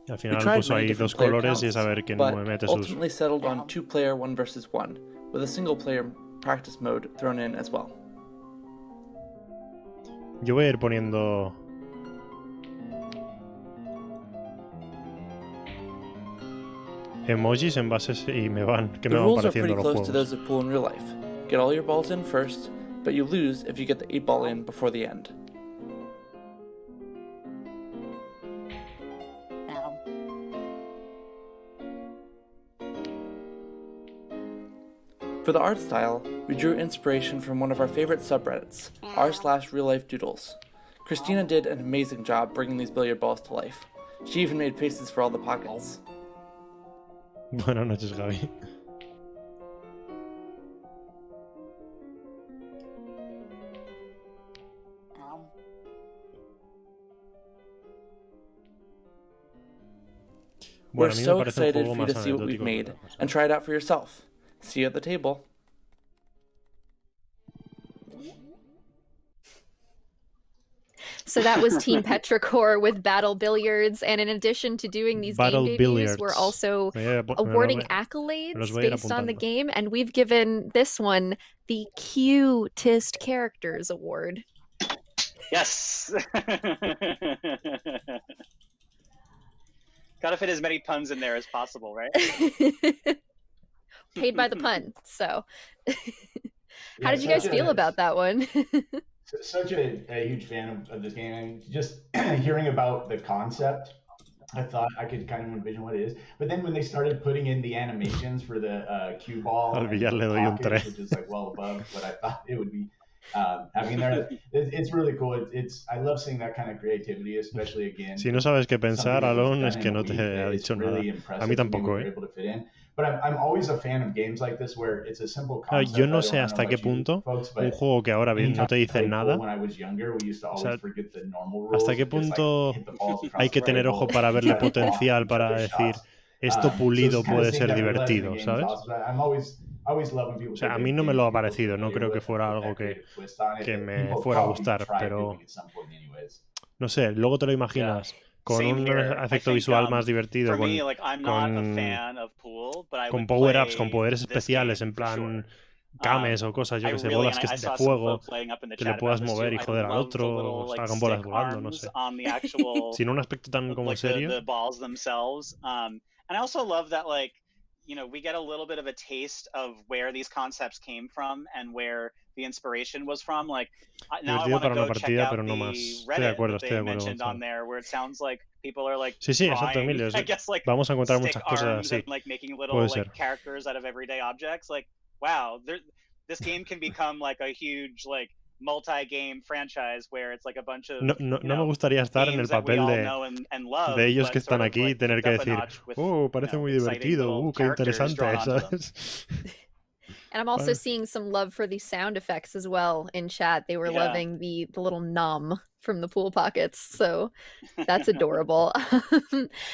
Y al final pues hay dos colores y es saber quién mete sus... ultimately settled on 2-player 1 versus 1, with a single-player practice mode thrown in as well. Yo voy a ir poniendo... emojis en bases y me van pareciendo los juegos. The rules are pretty close to those of pool in real life. Get all your balls in first, but you lose if you get the 8-ball in before the end. For the art style, we drew inspiration from one of our favorite subreddits, r/real-life-doodles. Christina did an amazing job bringing these billiard balls to life. She even made faces for all the pockets. Buenas noches, Gaby. We're so excited for you to see what we've made, and try it out for yourself. See you at the table. So that was Team Petrichor with Battle Billiards, and in addition to doing these game debuts, we're also awarding accolades based on the game, and we've given this one the Cutest Characters Award. Yes! Gotta fit as many puns in there as possible, right? Paid by the pun, so... How did you guys feel about that one? Such a huge fan of this game, and just hearing about the concept, I thought I could kind of envision what it is. But then when they started putting in the animations for the cue ball, which is like well above what I thought it would be having there, it's really cool. I love seeing that kind of creativity, especially again. Si no sabes qué pensar, Alon, es que no te ha dicho nada. A mí tampoco, But I'm always a fan of games like this where it's a simple concept. Yo no sé hasta qué punto un juego que ahora bien no te dice nada, o sea, hasta qué punto hay que tener ojo para verle potencial, para decir esto pulido puede ser divertido, ¿sabes? O sea, a mí no me lo ha parecido, no creo que fuera algo que me fuera a gustar, pero no sé, luego te lo imaginas con un efecto visual más divertido, con power-ups, con poderes especiales, en plan cames o cosas, yo que sé, bolas que de fuego, que le puedas mover y joder al otro, o salgan bolas volando, no sé. Sin un aspecto tan como serio. And I also love that, like, you know, we get a little bit of a taste of where these concepts came from and where the inspiration was from. Like, now I want to go check out the Reddit that they mentioned on there, where it sounds like people are like drawing, I guess, like, vamos a encontrar muchas cosas así. And, like, making little like characters out of everyday objects. Like, wow, this game can become like a huge like multi-game franchise where it's like a bunch of no me gustaría estar en el papel de ellos que están aquí y tener que decir, oh, parece muy divertido, qué interesante, ¿sabes? And I'm also seeing some love for the sound effects as well in chat. They were loving the little nom from the pool pockets. So that's adorable.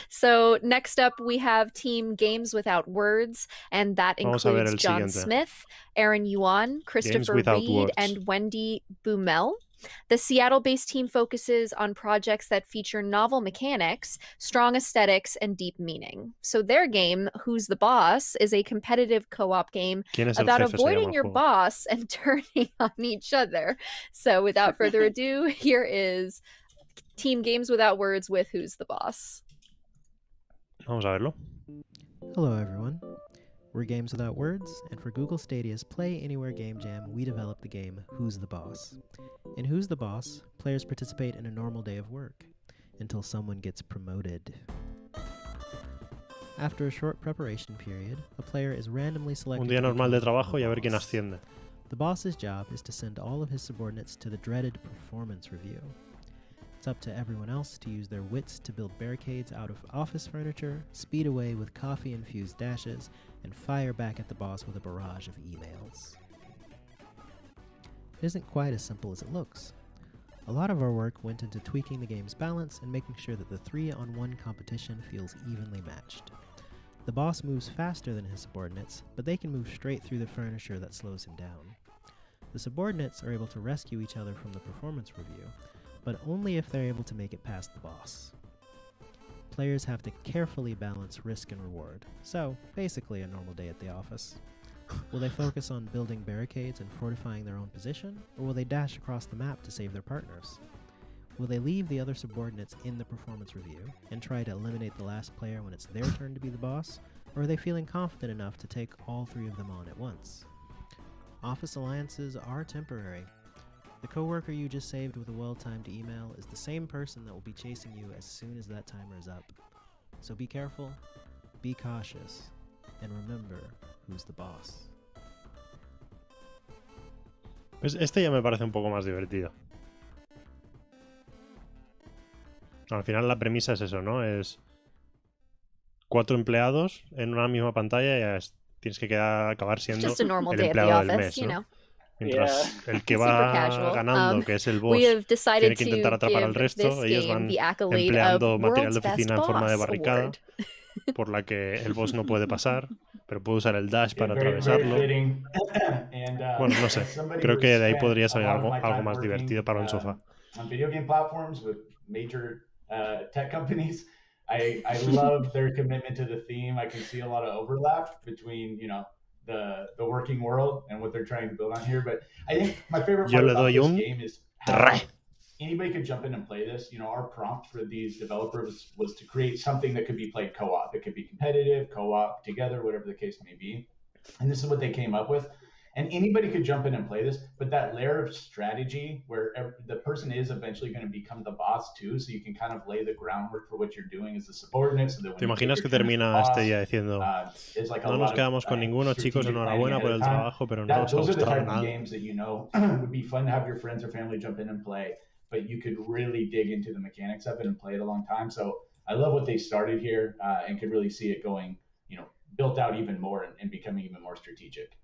So next up we have Team Games Without Words, and that includes John Smith, Aaron Yuan, Christopher Reed, and Wendy Boumel. The Seattle-based team focuses on projects that feature novel mechanics, strong aesthetics, and deep meaning. So their game, Who's the Boss, is a competitive co-op game about avoiding your boss and turning on each other. So without further ado, here is Team Games Without Words with Who's the Boss. Vamos a verlo. Hello everyone. We're Games Without Words, and for Google Stadia's Play Anywhere Game Jam, we developed the game Who's the Boss. In Who's the Boss, players participate in a normal day of work, until someone gets promoted. After a short preparation period, a player is randomly selected. Un día normal de trabajo y a ver quién asciende. The boss's job is to send all of his subordinates to the dreaded performance review. It's up to everyone else to use their wits to build barricades out of office furniture, speed away with coffee-infused dashes, and fire back at the boss with a barrage of emails. It isn't quite as simple as it looks. A lot of our work went into tweaking the game's balance and making sure that the 3-on-1 competition feels evenly matched. The boss moves faster than his subordinates, but they can move straight through the furniture that slows him down. The subordinates are able to rescue each other from the performance review, but only if they're able to make it past the boss. Players have to carefully balance risk and reward, so basically a normal day at the office. Will they focus on building barricades and fortifying their own position, or will they dash across the map to save their partners? Will they leave the other subordinates in the performance review and try to eliminate the last player when it's their turn to be the boss, or are they feeling confident enough to take all 3 of them on at once? Office alliances are temporary. The coworker you just saved with a well-timed email is the same person that will be chasing you as soon as that timer is up. So be careful, be cautious, and remember who's the boss. Pues este ya me parece un poco más divertido. Al final la premisa es eso, ¿no? Es 4 empleados en una misma pantalla y tienes que acabar siendo el empleado del mes, ¿no? Mientras el que va ganando, que es el boss, tiene que intentar atrapar al resto, ellos van empleando material de oficina en forma de barricada, por la que el boss no puede pasar, pero puede usar el dash para atravesarlo. Bueno, no sé, creo que de ahí podría salir algo más divertido para un sofá. Video game platforms with major tech companies, I love their commitment to the theme. I can see a lot of overlap between, the working world and what they're trying to build on here. But I think my favorite part about this game is how anybody could jump in and play this. Our prompt for these developers was to create something that could be played co-op. It could be competitive, co-op, together, whatever the case may be. And this is what they came up with. And anybody could jump in and play this, but that layer of strategy where the person is eventually going to become the boss too, so you can kind of lay the groundwork for what you're doing as a subordinate. So that ¿Te imaginas que termina este día diciendo no nos quedamos con ninguno, chicos, enhorabuena por el trabajo, pero no os ha gustado nada? Games that would be fun to have your friends or family jump in and play, but you could really dig into the mechanics of it and play it a long time. So I love what they started here and could really see it going, built out even more and becoming even more strategic.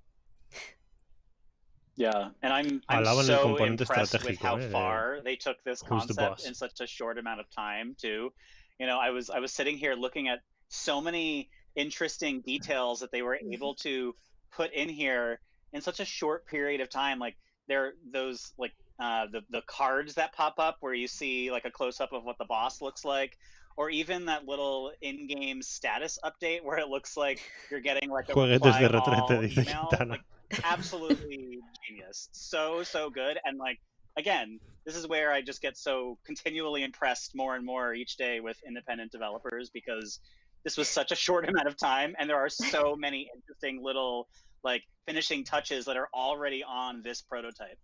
Yeah, and I'm so impressed with how far they took this concept in such a short amount of time too. I was sitting here looking at so many interesting details that they were able to put in here in such a short period of time. Like there those like the cards that pop up where you see like a close up of what the boss looks like, or even that little in-game status update where it looks like you're getting like a reply all email. Like, absolutely genius. So good. And like, again, this is where I just get so continually impressed more and more each day with independent developers, because this was such a short amount of time and there are so many interesting little like finishing touches that are already on this prototype.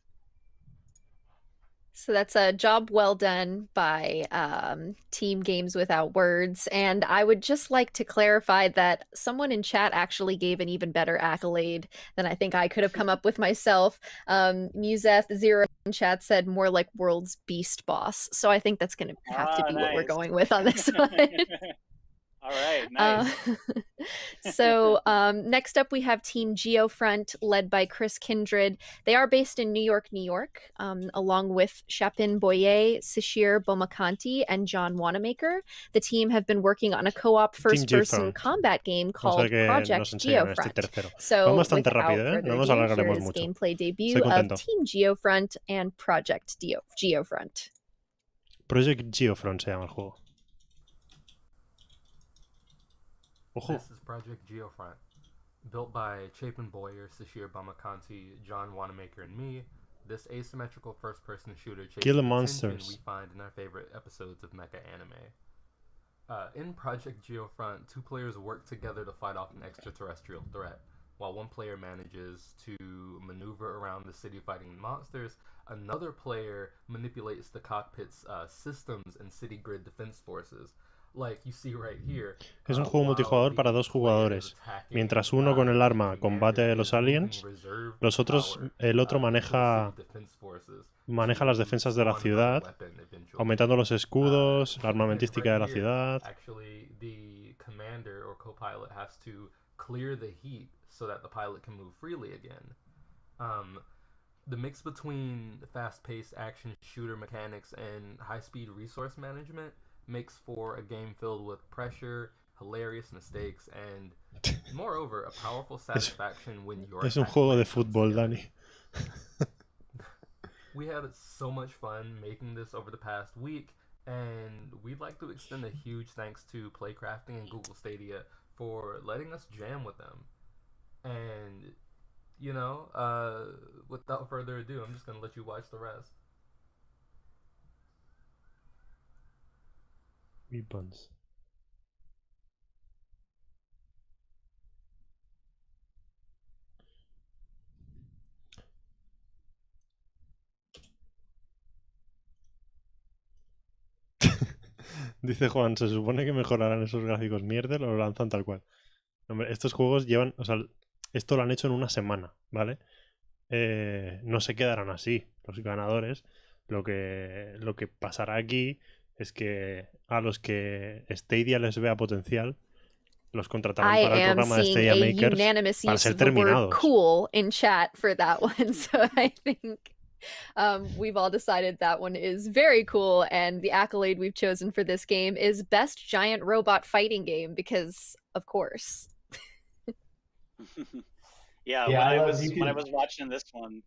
So that's a job well done by Team Games Without Words. And I would just like to clarify that someone in chat actually gave an even better accolade than I think I could have come up with myself. Museth0 in chat said more like World's Beast Boss. So I think that's going to have to be what we're going with on this one. All right, nice. So next up, we have Team Geofront, led by Chris Kindred. They are based in New York, along with Chapin Boyer, Sishir Bomakanti, and John Wanamaker. The team have been working on a co-op first-person combat game called Project Geofront. So without further ado, here is gameplay debut of Team Geofront and Project Geofront. Project Geofront se llama el juego. Ojo. This is Project Geofront, built by Chapin Boyer, Sashir Bamakanti, John Wanamaker, and me. This asymmetrical first-person shooter chases the monsters we find in our favorite episodes of mecha anime. In Project Geofront, two players work together to fight off an extraterrestrial threat. While one player manages to maneuver around the city fighting monsters, another player manipulates the cockpit's systems and city grid defense forces. Es un juego multijugador para dos jugadores. Mientras uno con el arma combate a los aliens, el otro maneja las defensas de la ciudad, aumentando los escudos, la armamentística de la ciudad. The mix between fast-paced action shooter mechanics and high-speed resource management makes for a game filled with pressure, hilarious mistakes, and moreover, a powerful satisfaction when you're Es un juego de fútbol, Dani. We had so much fun making this over the past week, and we'd like to extend a huge thanks to Playcrafting and Google Stadia for letting us jam with them. And, without further ado, I'm just going to let you watch the rest. Weapons. Dice Juan, ¿se supone que mejorarán esos gráficos mierda o lo lanzan tal cual? Hombre, estos juegos llevan... O sea, esto lo han hecho en una semana, ¿vale? No se quedarán así los ganadores. Lo que pasará aquí es que a los que Stadia les vea potencial los contratarán para el programa de Stadia Makers para ser terminados. Cool in chat for that one, so I think we've all decided that one is very cool, and the accolade we've chosen for this game is Best Giant Robot Fighting Game because, of course. When I was watching this one,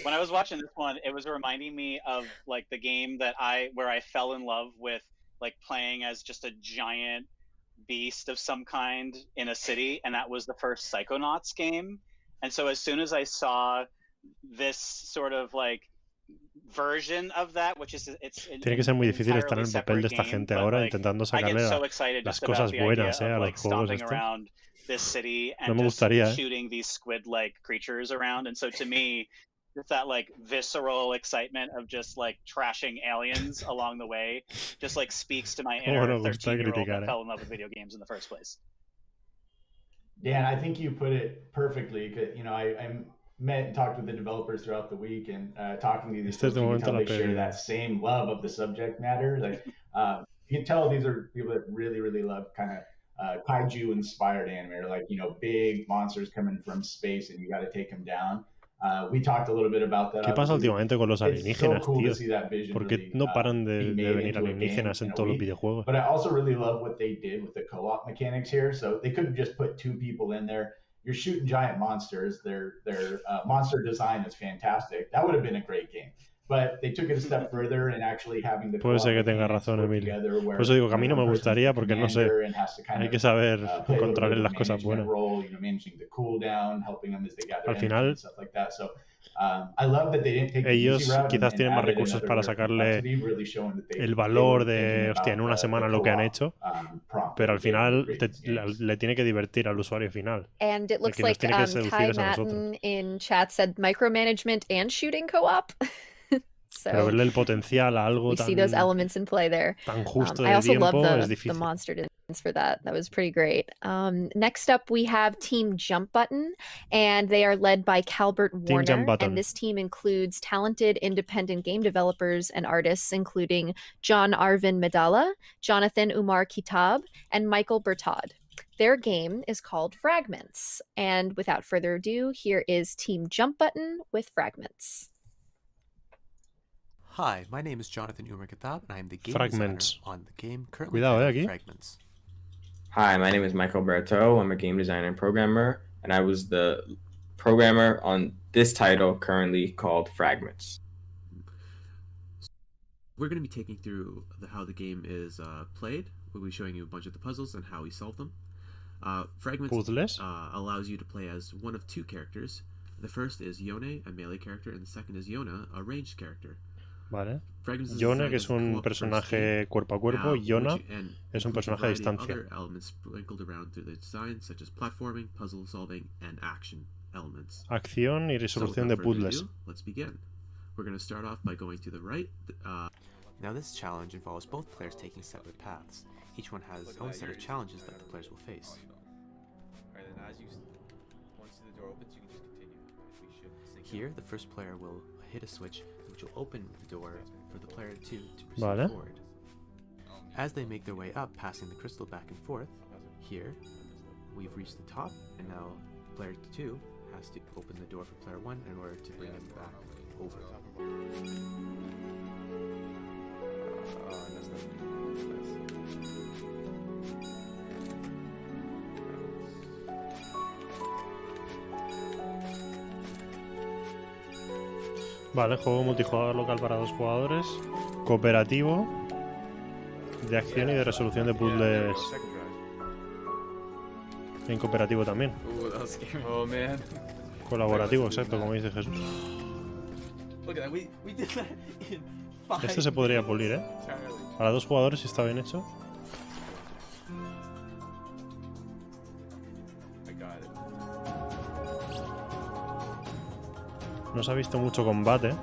when I was watching this one, it was reminding me of like the game where I fell in love with like playing as just a giant beast of some kind in a city, and that was the first Psychonauts game. And so as soon as I saw this sort of like version of that, which is tiene que ser muy difícil estar en el papel de esta gente ahora intentando sacarle las cosas buenas a los juegos estos. This city and no me gustaría, shooting these squid-like creatures around, and so to me, it's that like visceral excitement of just like trashing aliens along the way, just like speaks to my inner 13-year-old that fell in love with video games in the first place. Dan, I think you put it perfectly. I met and talked with the developers throughout the week, and talking to these folks, you can tell they share that same love of the subject matter. Like you can tell these are people that really, really love kind of kaiju-inspired anime, or like, big monsters coming from space and you got to take them down. We talked a little bit about that. ¿Qué pasa últimamente con los alienígenas, tío? Porque no paran de venir alienígenas en todos los videojuegos. But I also really love what they did with the co-op mechanics here. So they couldn't just put two people in there. You're shooting giant monsters. Their monster design is fantastic. That would have been a great game. But they took it a step further and actually having the Puede ser que tenga razón, Emilio. Por eso digo que a mí no me gustaría, porque no sé, hay que saber encontrar las cosas buenas. Al final, ellos quizás tienen más recursos para sacarle el valor de, hostia, en una semana lo que han hecho, pero al final le tiene que divertir al usuario final. And it looks like Ty Matten in chat said micromanagement and shooting co-op. Pero So verle el potencial a algo we see those elements in play there. tan justo I de also love tiempo es the difícil. monster designs for that. That was pretty great. Next up, we have Team Jump Button, and they are led by Calbert Warner. And this team includes talented independent game developers and artists, including John Arvin Medalla, Jonathan Umar Kitab, and Michael Bertod. Their game is called Fragments. And without further ado, here is Team Jump Button with Fragments. Hi, my name is Jonathan Umar Kitab, and I am the game Fragments. designer on the game currently Cuidado, titled aquí. Fragments. Hi, my name is Michael Berto. I'm a game designer and programmer, and I was the programmer on this title currently called Fragments. We're going to be taking through how the game is played. We'll be showing you a bunch of the puzzles and how we solve them. Fragments allows you to play as one of two characters. The first is Yone, a melee character, and the second is Yona, a ranged character. Vale. Yone, que es un personaje cuerpo a cuerpo, y Yona es un personaje a distancia. Acción y resolución de puzzles. Now this challenge involves both players taking separate paths. Each one has its own set of challenges that the players will face. Here, the first player will hit a switch which will open the door for the player 2 to proceed forward. As they make their way up, passing the crystal back and forth, here we've reached the top, and now player 2 has to open the door for player 1 in order to bring him back over. Vale, juego multijugador local para 2 jugadores, cooperativo, de acción y de resolución de puzzles. En cooperativo también. Colaborativo, exacto, como dice Jesús. Este se podría pulir, ¿eh? Para 2 jugadores, si está bien hecho. No se ha visto mucho combate.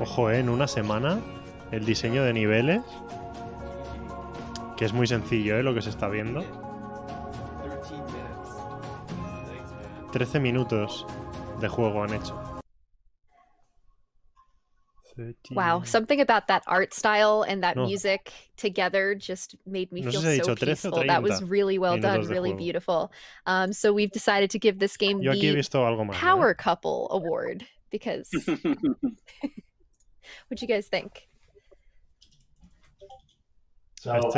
Ojo, en una semana el diseño de niveles, que es muy sencillo, lo que se está viendo. 13 minutos de juego han hecho. Wow, something about that art style and that music together just made me feel so peaceful. That was really well done, really beautiful. So we've decided to give this game the Power Couple Award because... What do you guys think? So I'm a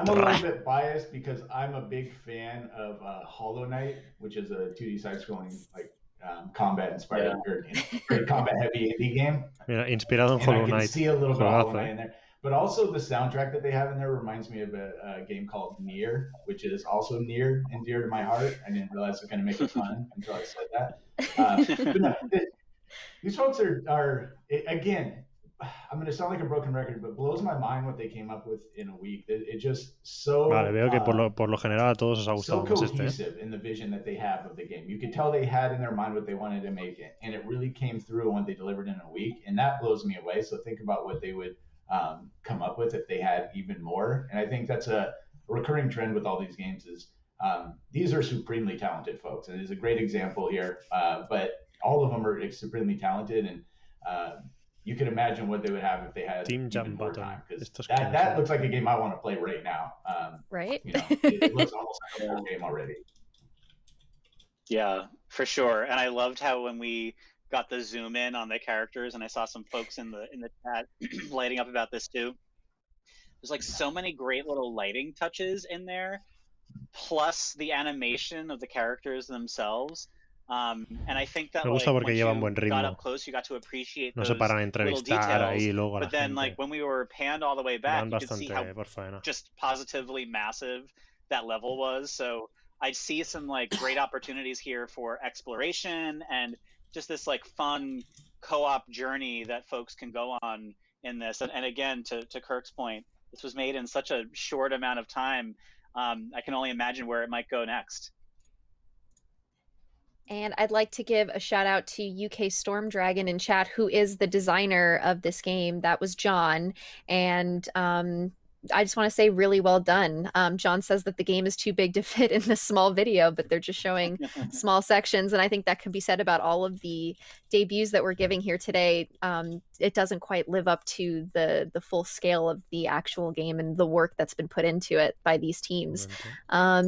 little bit biased because I'm a big fan of Hollow Knight, which is a 2D side-scrolling combat-inspired, very combat-heavy indie game. Mira, inspirado en Hollow Knight. I can see a little bit of Hollow Knight in there. But also the soundtrack that they have in there reminds me of a game called Nier, which is also near and dear to my heart. I didn't realize I was going to make it fun until I said that. But no, these folks are again, I'm going to sound like a broken record, but blows my mind what they came up with in a week. It just so vale, veo que por lo general a todos os ha gustado so cohesive in the vision that they have of the game. You could tell they had in their mind what they wanted to make it, and it really came through when they delivered in a week, and that blows me away. So think about what they would come up with if they had even more. And I think that's a recurring trend with all these games is these are supremely talented folks, and it's a great example here. But all of them are supremely talented, and you can imagine what they would have if they had even more time. Because that looks like a game I want to play right now. Right? You know, it looks almost like a full game already. Yeah, for sure. And I loved how when we got the zoom in on the characters, and I saw some folks in the chat lighting up about this too. There's like so many great little lighting touches in there, plus the animation of the characters themselves. And I think that Me gusta porque once llevan you buen ritmo. got up close, you got to appreciate No those se paran a little entrevistar details. ahí luego a la But then, gente. when we were panned all the way back, Van you could see how por faena. just positively massive that level was. So I see some great opportunities here for exploration and just this fun co-op journey that folks can go on in this. And again, to Kirk's point, this was made in such a short amount of time. I can only imagine where it might go next. And I'd like to give a shout out to UK Storm Dragon in chat, who is the designer of this game. That was John. And I just want to say really well done. John says that the game is too big to fit in this small video, but they're just showing small sections. And I think that can be said about all of the debuts that we're giving here today. It doesn't quite live up to the full scale of the actual game and the work that's been put into it by these teams.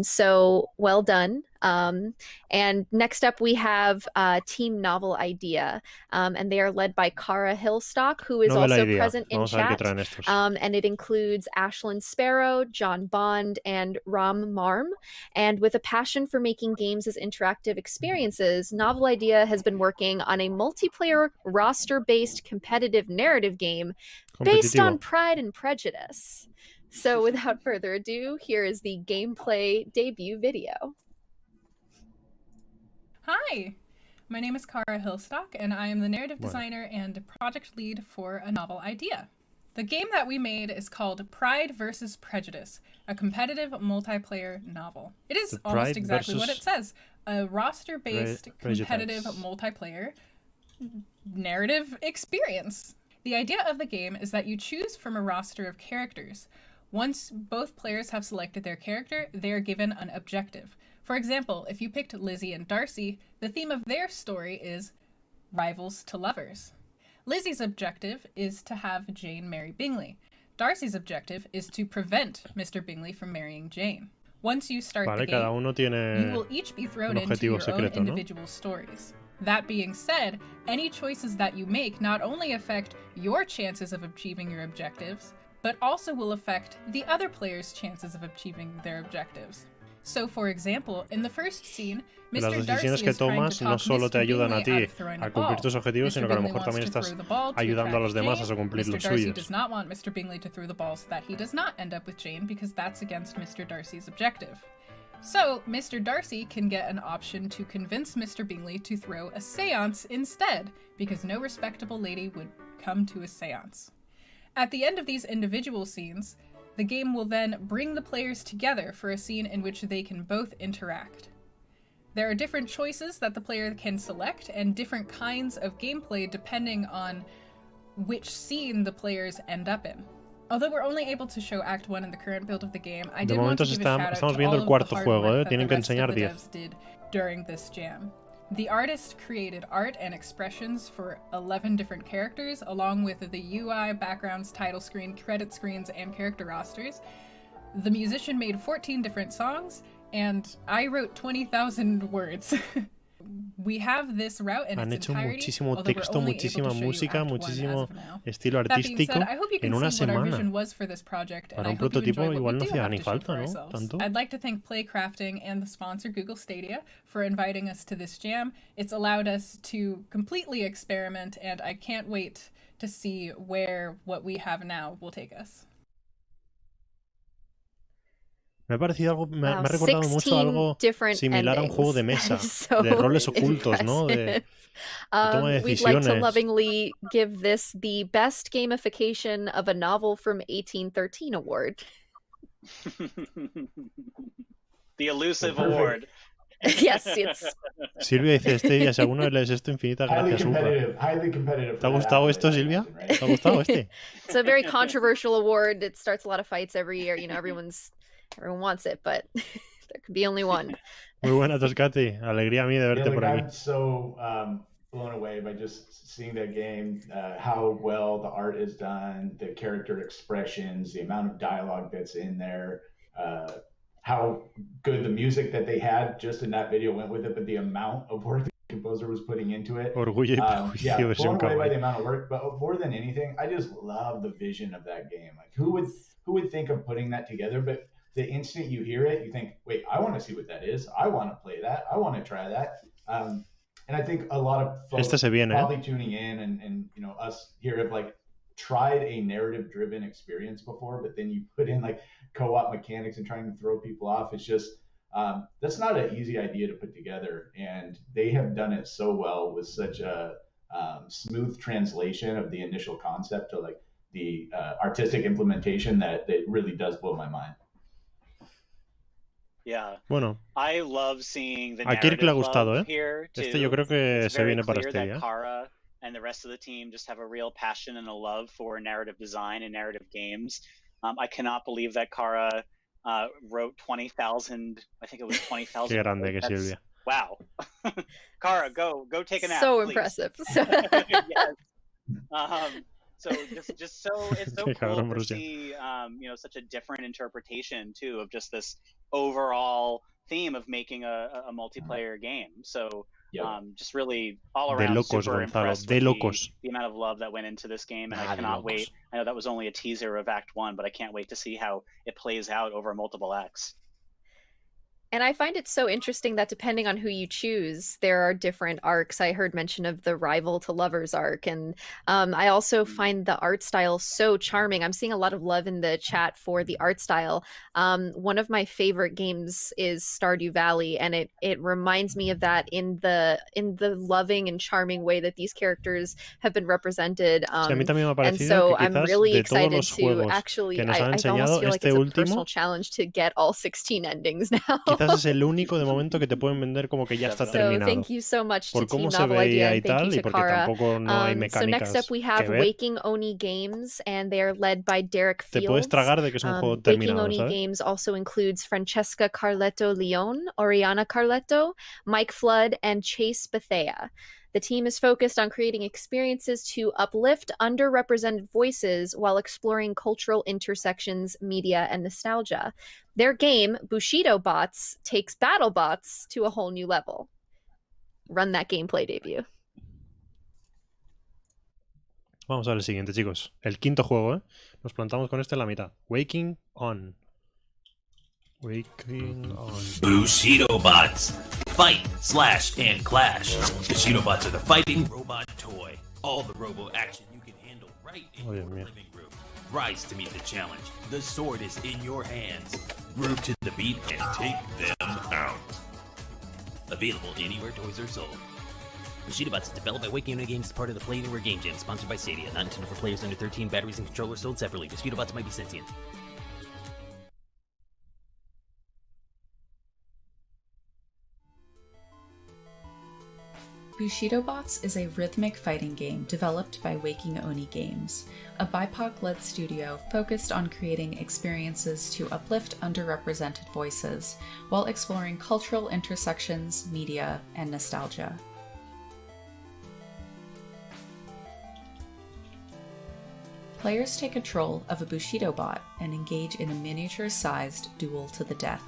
So well done. And next up we have Team Novel Idea, and they are led by Cara Hillstock, who is also present in chat. And it includes Ashlyn Sparrow, John Bond, and Ram Marm. And with a passion for making games as interactive experiences, Novel Idea has been working on a multiplayer roster-based competitive narrative game based on Pride and Prejudice. So without further ado, here is the gameplay debut video. Hi, my name is Cara Hillstock, and I am the narrative designer and project lead for A Novel Idea. The game that we made is called Pride vs. Prejudice, a competitive multiplayer novel. It is almost exactly what it says, a roster-based competitive multiplayer narrative experience. The idea of the game is that you choose from a roster of characters. Once both players have selected their character, they are given an objective. For example, if you picked Lizzie and Darcy, the theme of their story is rivals to lovers. Lizzie's objective is to have Jane marry Bingley. Darcy's objective is to prevent Mr. Bingley from marrying Jane. Once you start the game, you will each be thrown into your own individual stories. That being said, any choices that you make not only affect your chances of achieving your objectives, but also will affect the other player's chances of achieving their objectives. So, for example, in the first scene, Mr. Darcy is trying to talk Mr. Bingley out of throwing the ball. Mr. Bingley wants to throw the ball to attract Jane. Mr. Darcy does not want Mr. Bingley to throw the ball so that he does not end up with Jane, because that's against Mr. Darcy's objective. So, Mr. Darcy can get an option to convince Mr. Bingley to throw a seance instead, because no respectable lady would come to a seance. At the end of these individual scenes, the game will then bring the players together for a scene in which they can both interact. There are different choices that the player can select and different kinds of gameplay depending on which scene the players end up in. Although we're only able to show Act 1 in the current build of the game, I did want to give a shout out to all of the hard work that the rest of the devs did during this jam. The artist created art and expressions for 11 different characters, along with the UI, backgrounds, title screen, credit screens, and character rosters. The musician made 14 different songs, and I wrote 20,000 words. We have this route in its entirety, muchísimo texto, muchísima música, muchísimo estilo artístico en una semana. Para un prototipo igual no hacía ni falta, ¿no? Tanto. I'd like to thank Playcrafting and the sponsor Google Stadia for inviting us to this jam. It's allowed us to completely experiment, and I can't wait to see where what we have now will take us. Me ha parecido algo, me ha recordado mucho algo similar a un juego de mesa, de roles ocultos, ¿no? De toma de decisiones. We'd like to lovingly give this the best gamification of a novel from 1813 award. The elusive award. Yes, it's... Silvia dice, Stadia, si alguno lees esto, infinitas gracias. Highly competitive. ¿Te ha gustado esto, Silvia? ¿Te ha gustado este? It's a very controversial award. It starts a lot of fights every year. You know, everyone wants it, but there could be only one. Muy buena, Toscati. Alegría a mí de verte por aquí. I'm so blown away by just seeing that game, how well the art is done, the character expressions, the amount of dialogue that's in there, how good the music that they had just in that video went with it, but the amount of work the composer was putting into it. Orgullo y prejuicio, blown away by the amount of work, but more than anything, I just love the vision of that game. Like, who would think of putting that together? But the instant you hear it, you think, wait, I want to see what that is. I want to play that. I want to try that. And I think a lot of folks probably tuning in and you know, us here have like tried a narrative driven experience before, but then you put in like co-op mechanics and trying to throw people off. It's just, that's not an easy idea to put together. And they have done it so well with such a smooth translation of the initial concept to like the artistic implementation that it really does blow my mind. Yeah. Bueno, I love seeing the a Kirk le ha gustado, narrative here too. Este yo creo que It's se very viene para clear Stadia. that Kara and the rest of the team just have a real passion and a love for narrative design and narrative games. I cannot believe that Kara wrote 20,000. I think it was 20,000. Qué grande que Silvia. Wow. Kara, go take a nap. So please. impressive. Yes. So just so it's so cool to see you know, such a different interpretation too of just this overall theme of making a multiplayer game. So just really all around locos, super Gonzalo, impressed with the amount of love that went into this game, and I cannot wait. I know that was only a teaser of Act 1, but I can't wait to see how it plays out over multiple acts. And I find it so interesting that depending on who you choose, there are different arcs. I heard mention of the rival to lovers arc. And I also find the art style so charming. I'm seeing a lot of love in the chat for the art style. One of my favorite games is Stardew Valley, and it reminds me of that in the loving and charming way that these characters have been represented. And so I'm really excited to actually, I almost feel like it's a personal challenge to get all 16 endings now. Quizás es el único de momento que te pueden vender como que ya está terminado. Thank you so much por to cómo Team se Novel veía Idea, y and thank tal, you y to porque Kara. tampoco no hay mecánicas so next up we have que ver. Waking Oni Games, and they are led by Derek Fields. Te puedes tragar de que es un juego terminado, Waking Oni ¿sabes? Games also includes Francesca Carletto Leon, Oriana Carletto, Mike Flood, and Chase Bethea. The team is focused on creating experiences to uplift underrepresented voices while exploring cultural intersections, media, and nostalgia. Their game, Bushido Bots, takes battle bots to a whole new level. Run that gameplay debut. Vamos a ver el siguiente, chicos. El quinto juego, ¿eh? Nos plantamos con este en la mitad. Waking On. Waking On. Bushido Bots. Fight, slash, and clash. Bushido Bots are the fighting robot toy. All the robo action you can handle right in your living room. Rise to meet the challenge. The sword is in your hands. Groove to the beat and take them out. Available anywhere toys are sold. Bushido Bots is developed by Waking Oni Games as part of the Play Anywhere Game Jam, sponsored by Stadia. Not intended for players under 13. Batteries and controllers sold separately. Bushido Bots might be sentient. Bushido Bots is a rhythmic fighting game developed by Waking Oni Games, a BIPOC-led studio focused on creating experiences to uplift underrepresented voices while exploring cultural intersections, media, and nostalgia. Players take control of a Bushido bot and engage in a miniature-sized duel to the death.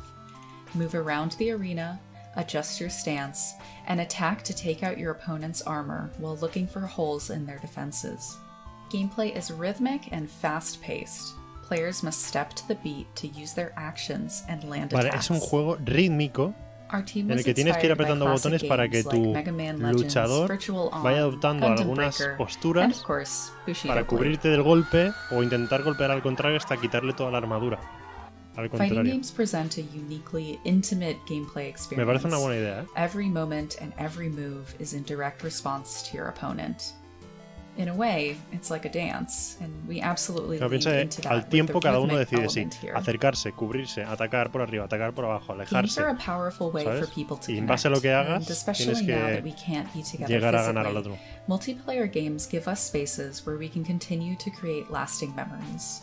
Move around the arena, adjust your stance, and attack to take out your opponent's armor while looking for holes in their defenses. Gameplay is rhythmic and fast-paced. Players must step to the beat to use their actions and land attacks. Es un juego rítmico en el que tienes que ir apretando botones para que tu luchador vaya adoptando algunas posturas para cubrirte del golpe o intentar golpear al contrario hasta quitarle toda la armadura. Fighting games present a uniquely intimate gameplay experience. Me parece una buena idea, ¿eh? Every moment and every move is in direct response to your opponent. In a way, it's like a dance, and we absolutely lean into that. Al tiempo cada uno decide si here. acercarse, cubrirse, atacar por arriba, atacar por abajo, alejarse. Games are a powerful way for people to y en base a lo que hagas, tienes que llegar a ganar al otro. Multiplayer games give us spaces where we can continue to create lasting memories.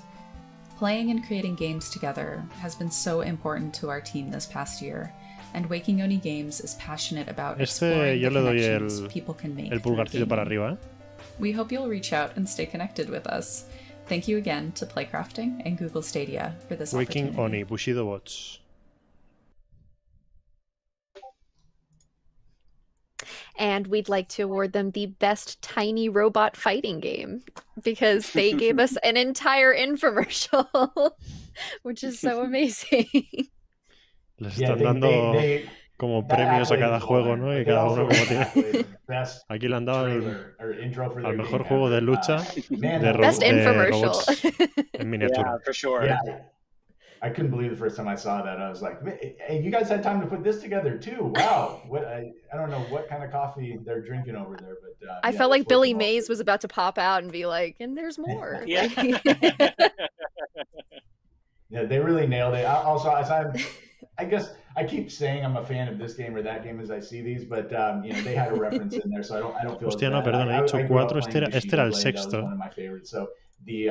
Playing and creating games together has been so important to our team this past year, and Waking Oni Games is passionate about exploring the connections people can make. El pulgarcito para arriba, ¿eh? We hope you'll reach out and stay connected with us. Thank you again to Playcrafting and Google Stadia for this Waking opportunity. Oni, Bushido Bots. And we'd like to award them the best tiny robot fighting game because they gave us an entire infomercial, which is so amazing. Les están dando como premios a cada juego, ¿no? Y cada uno como tiene. Aquí le han dado al mejor juego de lucha de robots en miniatura. Yeah, for sure. Yeah. I couldn't believe the first time I saw that. I was like, hey, you guys had time to put this together too. Wow. What I don't know what kind of coffee they're drinking over there, but I felt like Billy Mays was about to pop out and be like, and there's more. Yeah. Yeah, they really nailed it. Also, I guess I keep saying I'm a fan of this game or that game as I see these, but you know, they had a reference in there, so I don't feel. Hostia, no, perdón, he dicho 4. Este era el sexto. One of my favorites. So the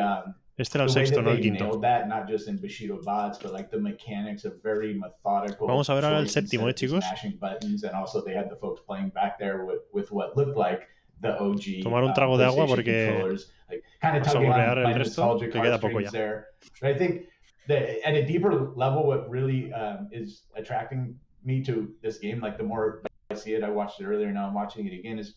Este era el sexto, no el quinto. That, not just in Bushido bots, but like the mechanics of very methodical. Vamos a ver ahora el séptimo, chicos. Smashing buttons, and also they had the folks playing back there with what looked like the OG. Tomar un trago de agua porque like, kind of tugging on my nostalgic heartstrings there. But I think that at a deeper level, what really is attracting me to this game, like the more I see it, I watched it earlier, now I'm watching it again, is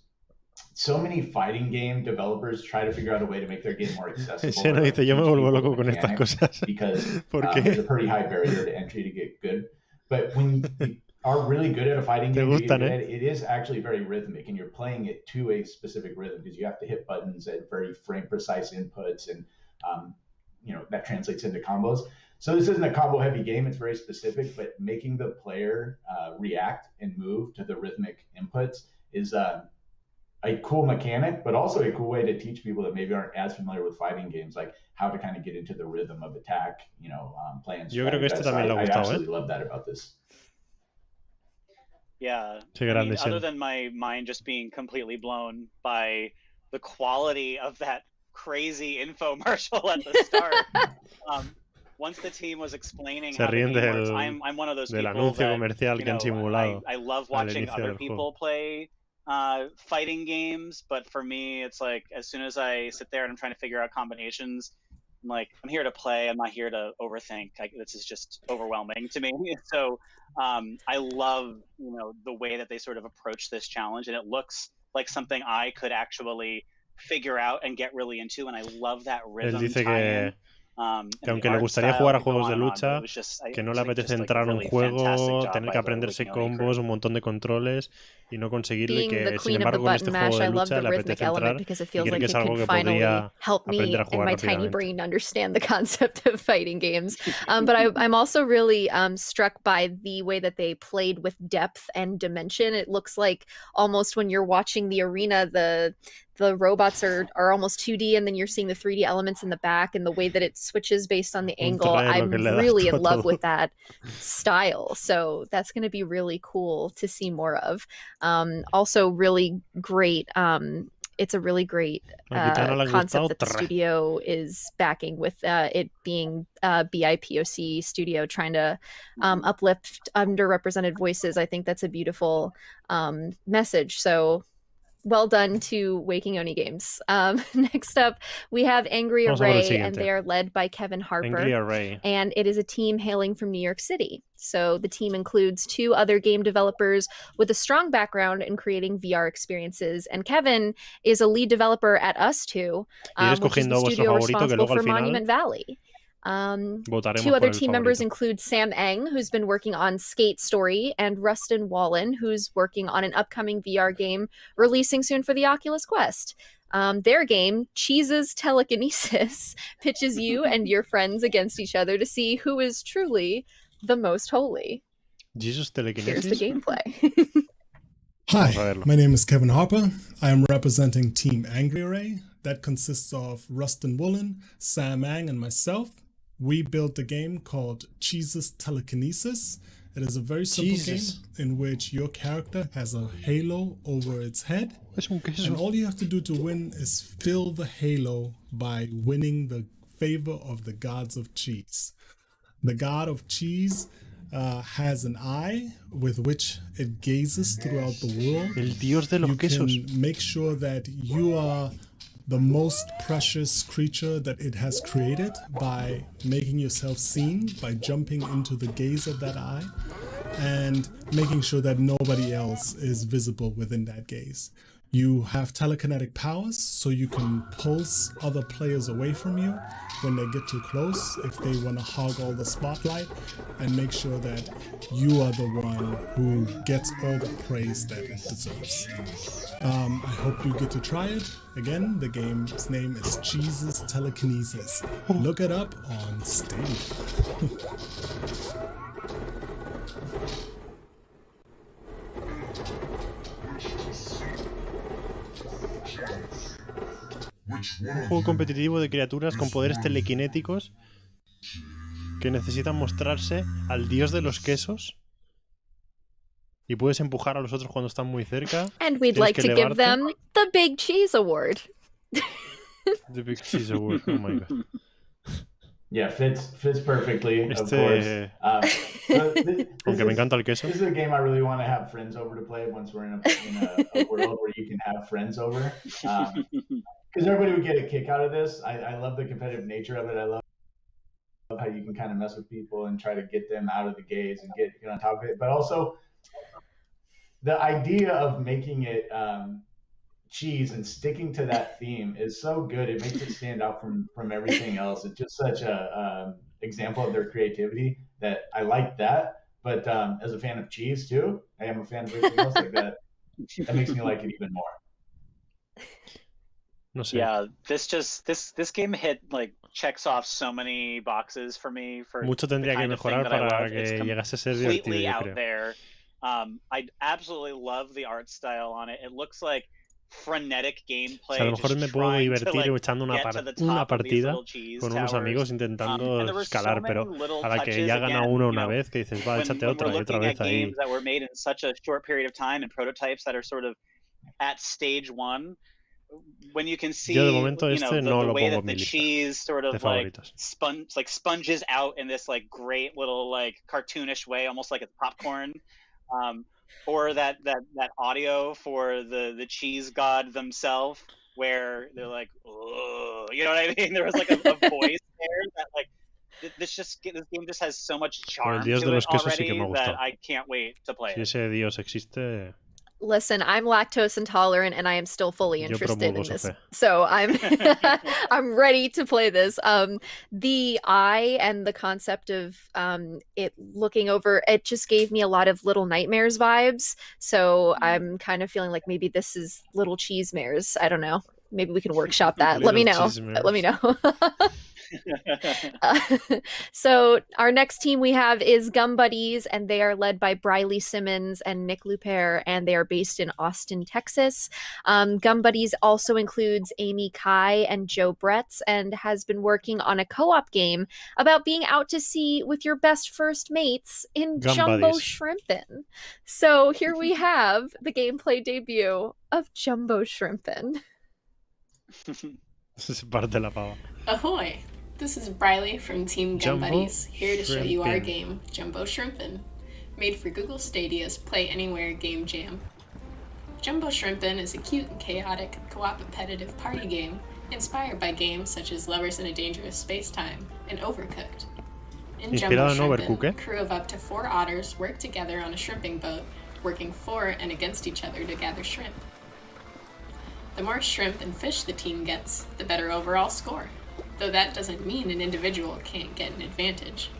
so many fighting game developers try to figure out a way to make their game more accessible. Xeno dice, yo me vuelvo loco con estas cosas. Because there's a pretty high barrier to entry to get good. But when you are really good at a fighting game, it is actually very rhythmic, and you're playing it to a specific rhythm because you have to hit buttons at very frame precise inputs, and you know, that translates into combos. So this isn't a combo heavy game, it's very specific, but making the player react and move to the rhythmic inputs is a cool mechanic, but also a cool way to teach people that maybe aren't as familiar with fighting games, like how to kind of get into the rhythm of attack, you know, playing. Yo creo que este también le ha gustado, I absolutely love that about this. Yeah, I mean, other than my mind just being completely blown by the quality of that crazy infomercial at the start. Once the team was explaining how the game works, I'm one of those people anuncio that, comercial que han simulado. I love watching other people play fighting games, but for me, it's like as soon as I sit there and I'm trying to figure out combinations, I'm like, I'm here to play. I'm not here to overthink. This is just overwhelming to me. So I love, you know, the way that they sort of approach this challenge, and it looks like something I could actually figure out and get really into, and I love that rhythm. Él dice que aunque le gustaría jugar a juegos de lucha, que no le apetece entrar a un juego, tener que aprenderse combos, un montón de controles y no conseguirlo, y que sin embargo con este juego de lucha le apetece entrar y cree que es algo que podría aprender a jugar tiny brain understand the concept of fighting games. But I'm also really struck by the way that they played with depth and dimension. It looks like almost when you're watching the arena, the robots are almost 2D, and then you're seeing the 3D elements in the back, and the way that it switches based on the angle. I'm really in love with that style. So that's going to be really cool to see more of. Also really great. It's a really great concept that the studio is backing, with it being BIPOC studio trying to uplift underrepresented voices. I think that's a beautiful message. So well done to Waking Oni Games. Next up, we have Angry Array, and they are led by Kevin Harper. Angry Array. And it is a team hailing from New York City. So the team includes 2 other game developers with a strong background in creating VR experiences. And Kevin is a lead developer at Us2, which is the studio responsible for Monument Valley. 2 other team members include Sam Eng, who's been working on Skate Story, and Rustin Wallen, who's working on an upcoming VR game releasing soon for the Oculus Quest. Their game, Cheese's Telekinesis, pitches you and your friends against each other to see who is truly the most holy. Jesus Telekinesis? Here's the gameplay. Hi, my name is Kevin Harper. I am representing Team Angry Array. That consists of Rustin Woolen, Sam Ang, and myself. We built a game called Cheese's Telekinesis. It is a very simple game in which your character has a halo over its head. And all you have to do to win is fill the halo by winning the favor of the gods of cheese. The god of cheese has an eye with which it gazes throughout the world. El dios de los quesos. You can make sure that you are the most precious creature that it has created by making yourself seen, by jumping into the gaze of that eye, and making sure that nobody else is visible within that gaze. You have telekinetic powers, so you can pulse other players away from you when they get too close, if they want to hog all the spotlight, and make sure that you are the one who gets all the praise that it deserves. I hope you get to try it. Again, the game's name is Jesus Telekinesis. Look it up on Stadia. Un juego competitivo de criaturas con poderes telequinéticos que necesitan mostrarse al dios de los quesos y puedes empujar a los otros cuando están muy cerca. And we'd like to give them the Big Cheese Award. The Big Cheese Award, oh my god. Yeah, fits perfectly, of course. Aunque me encanta el queso. This is a game I really want to have friends over to play once we're in a world where you can have friends over. Because everybody would get a kick out of this. I love the competitive nature of it. I love how you can kind of mess with people and try to get them out of the gaze and get on top of it. But also, the idea of making it cheese and sticking to that theme is so good. It makes it stand out from everything else. It's just such a example of their creativity that I like that. But as a fan of cheese too, I am a fan of everything else like that. That makes me like it even more. No sé. Yeah, this game hit like checks off so many boxes for me. For mucho tendría que mejorar para que llegase a ser divertido, yo creo. There. I absolutely love the art style on it. It looks like frenetic gameplay. O sea, a lo mejor me puedo divertir echando una partida con unos amigos intentando escalar, pero a la que ya gana uno una vez, que dices, va, échate otra y otra vez ahí. That were made in such a short period of time and prototypes that are sort of at stage one. When you can see, yo de momento the way that the cheese sort of like sponges out in this like great little like cartoonish way, almost like it's popcorn, or that audio for the cheese god themselves, where they're like, ugh, you know what I mean? There was like a voice there that like this game just has so much charm to it already that I can't wait to play it. Si ese dios existe. Listen, I'm lactose intolerant and I am still fully interested in this. So I'm ready to play this. The eye and the concept of it looking over, it just gave me a lot of Little Nightmares vibes. So I'm kind of feeling like maybe this is Little Cheesemares. I don't know. Maybe we can workshop that. Let me know. Let me know. So our next team we have is Gum Buddies, and they are led by Briley Simmons and Nick Luper, and they are based in Austin, Texas. Gum Buddies also includes Amy Kai and Joe Bretz, and has been working on a co-op game about being out to sea with your best first mates in Jumbo Shrimpin'. So here we have the gameplay debut of Jumbo Shrimpin'. Ahoy! This is Briley from Team Gum Buddies, here to show you our game, Jumbo Shrimpin', made for Google Stadia's Play Anywhere game jam. Jumbo Shrimpin' is a cute and chaotic, co-opetitive party game inspired by games such as Lovers in a Dangerous Space-Time and Overcooked. In Jumbo Shrimpin', a crew of up to 4 otters work together on a shrimping boat, working for and against each other to gather shrimp. The more shrimp and fish the team gets, the better overall score, though that doesn't mean an individual can't get an advantage.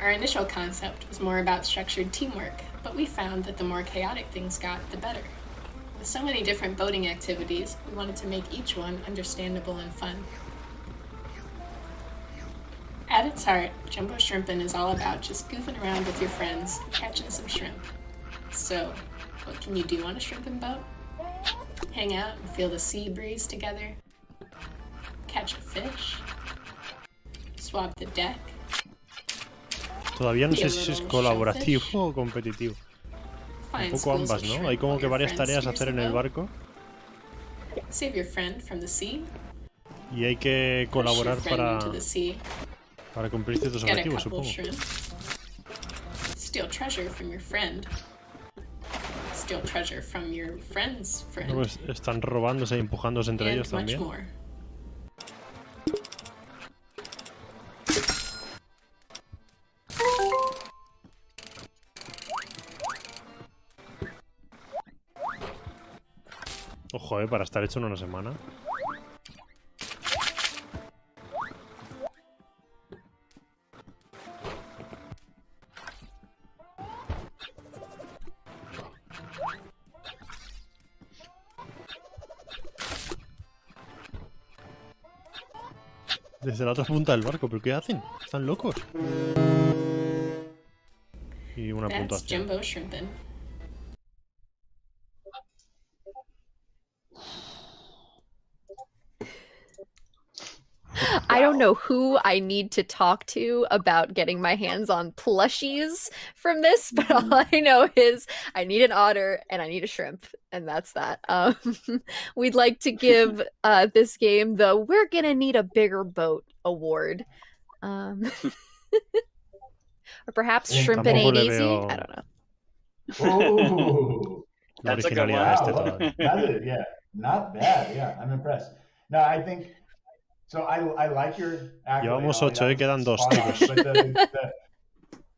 Our initial concept was more about structured teamwork, but we found that the more chaotic things got, the better. With so many different boating activities, we wanted to make each one understandable and fun. At its heart, Jumbo Shrimpin' is all about just goofing around with your friends, catching some shrimp. So, what can you do on a shrimping boat? Hang out and feel the sea breeze together. Catch a fish. Swab the deck. Todavía no sé si es colaborativo o competitivo. Un poco ambas, ¿no? Hay como que varias tareas a hacer en el barco. Save your friend from the sea. Y hay que colaborar para cumplir ciertos objetivos, supongo. Steal treasure from your friend. Steal treasure from your friend's friend. Pues están robándose y empujándose entre ellos también. Ojo, para estar hecho en una semana. Desde la otra punta del barco, ¿pero qué hacen? ¿Están locos? Y una puntuación. Jumbo shrimping. I don't know who I need to talk to about getting my hands on plushies from this, but all I know is I need an otter and I need a shrimp, and that's that. We'd like to give this game the "We're gonna need a bigger boat" award. Or perhaps shrimp and ain't easy? I don't know. Ooh. That's a good one. Wow, yeah, not bad. Yeah, I'm impressed. No, I think so. I like your accolade. Llevamos 8, quedan 2, chicos.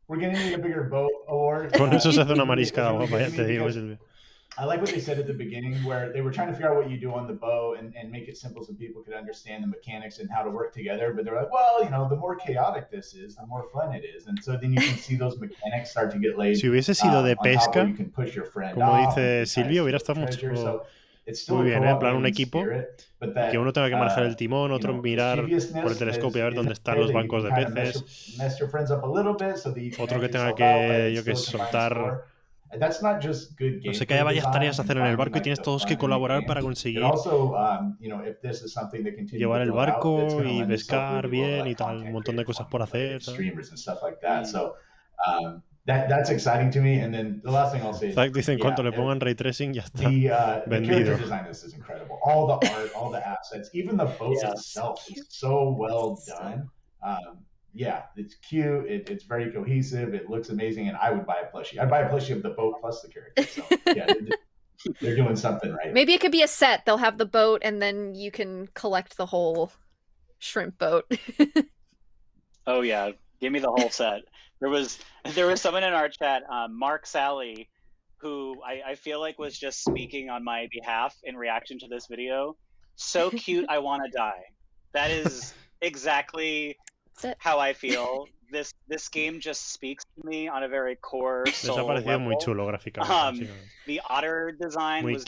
We're gonna need a bigger boat award. Con eso se hace una mariscada guapa, ya te digo, Silvia. I like what they said at the beginning, where they were trying to figure out what you do on the bow and make it simple so people could understand the mechanics and how to work together. But they're like, well, you know, the more chaotic this is, the more fun it is. And so then you can see those mechanics start to get laid. Si hubiese sido de pesca, como dice Silvia, hubiera estado muy bien, ¿eh? En plan un equipo, que uno tenga que manejar el timón, otro mirar por el telescopio a ver dónde están los bancos de peces, otro que tenga que, yo que sé, soltar... No sé, que haya varias tareas a hacer en el barco y tienes todos que colaborar para conseguir llevar el barco y pescar bien y tal, un montón de cosas por hacer. That's exciting to me. And then the last thing I'll say is, Zach dice, en cuanto le pongan ray tracing, ya está vendido. The character design is incredible. All the art, all the assets, even the boat itself is so well done. Yeah, it's cute. It's very cohesive. It looks amazing, and I would buy a plushie. I'd buy a plushie of the boat plus the character. So yeah, they're doing something right. Maybe it could be a set. They'll have the boat, and then you can collect the whole shrimp boat. Oh yeah, give me the whole set. There was someone in our chat, Mark Sally, who I feel like was just speaking on my behalf in reaction to this video. So cute, I want to die. That is exactly how I feel. This game just speaks to me on a very core soul level. Muy chulo gráficamente. The otter design was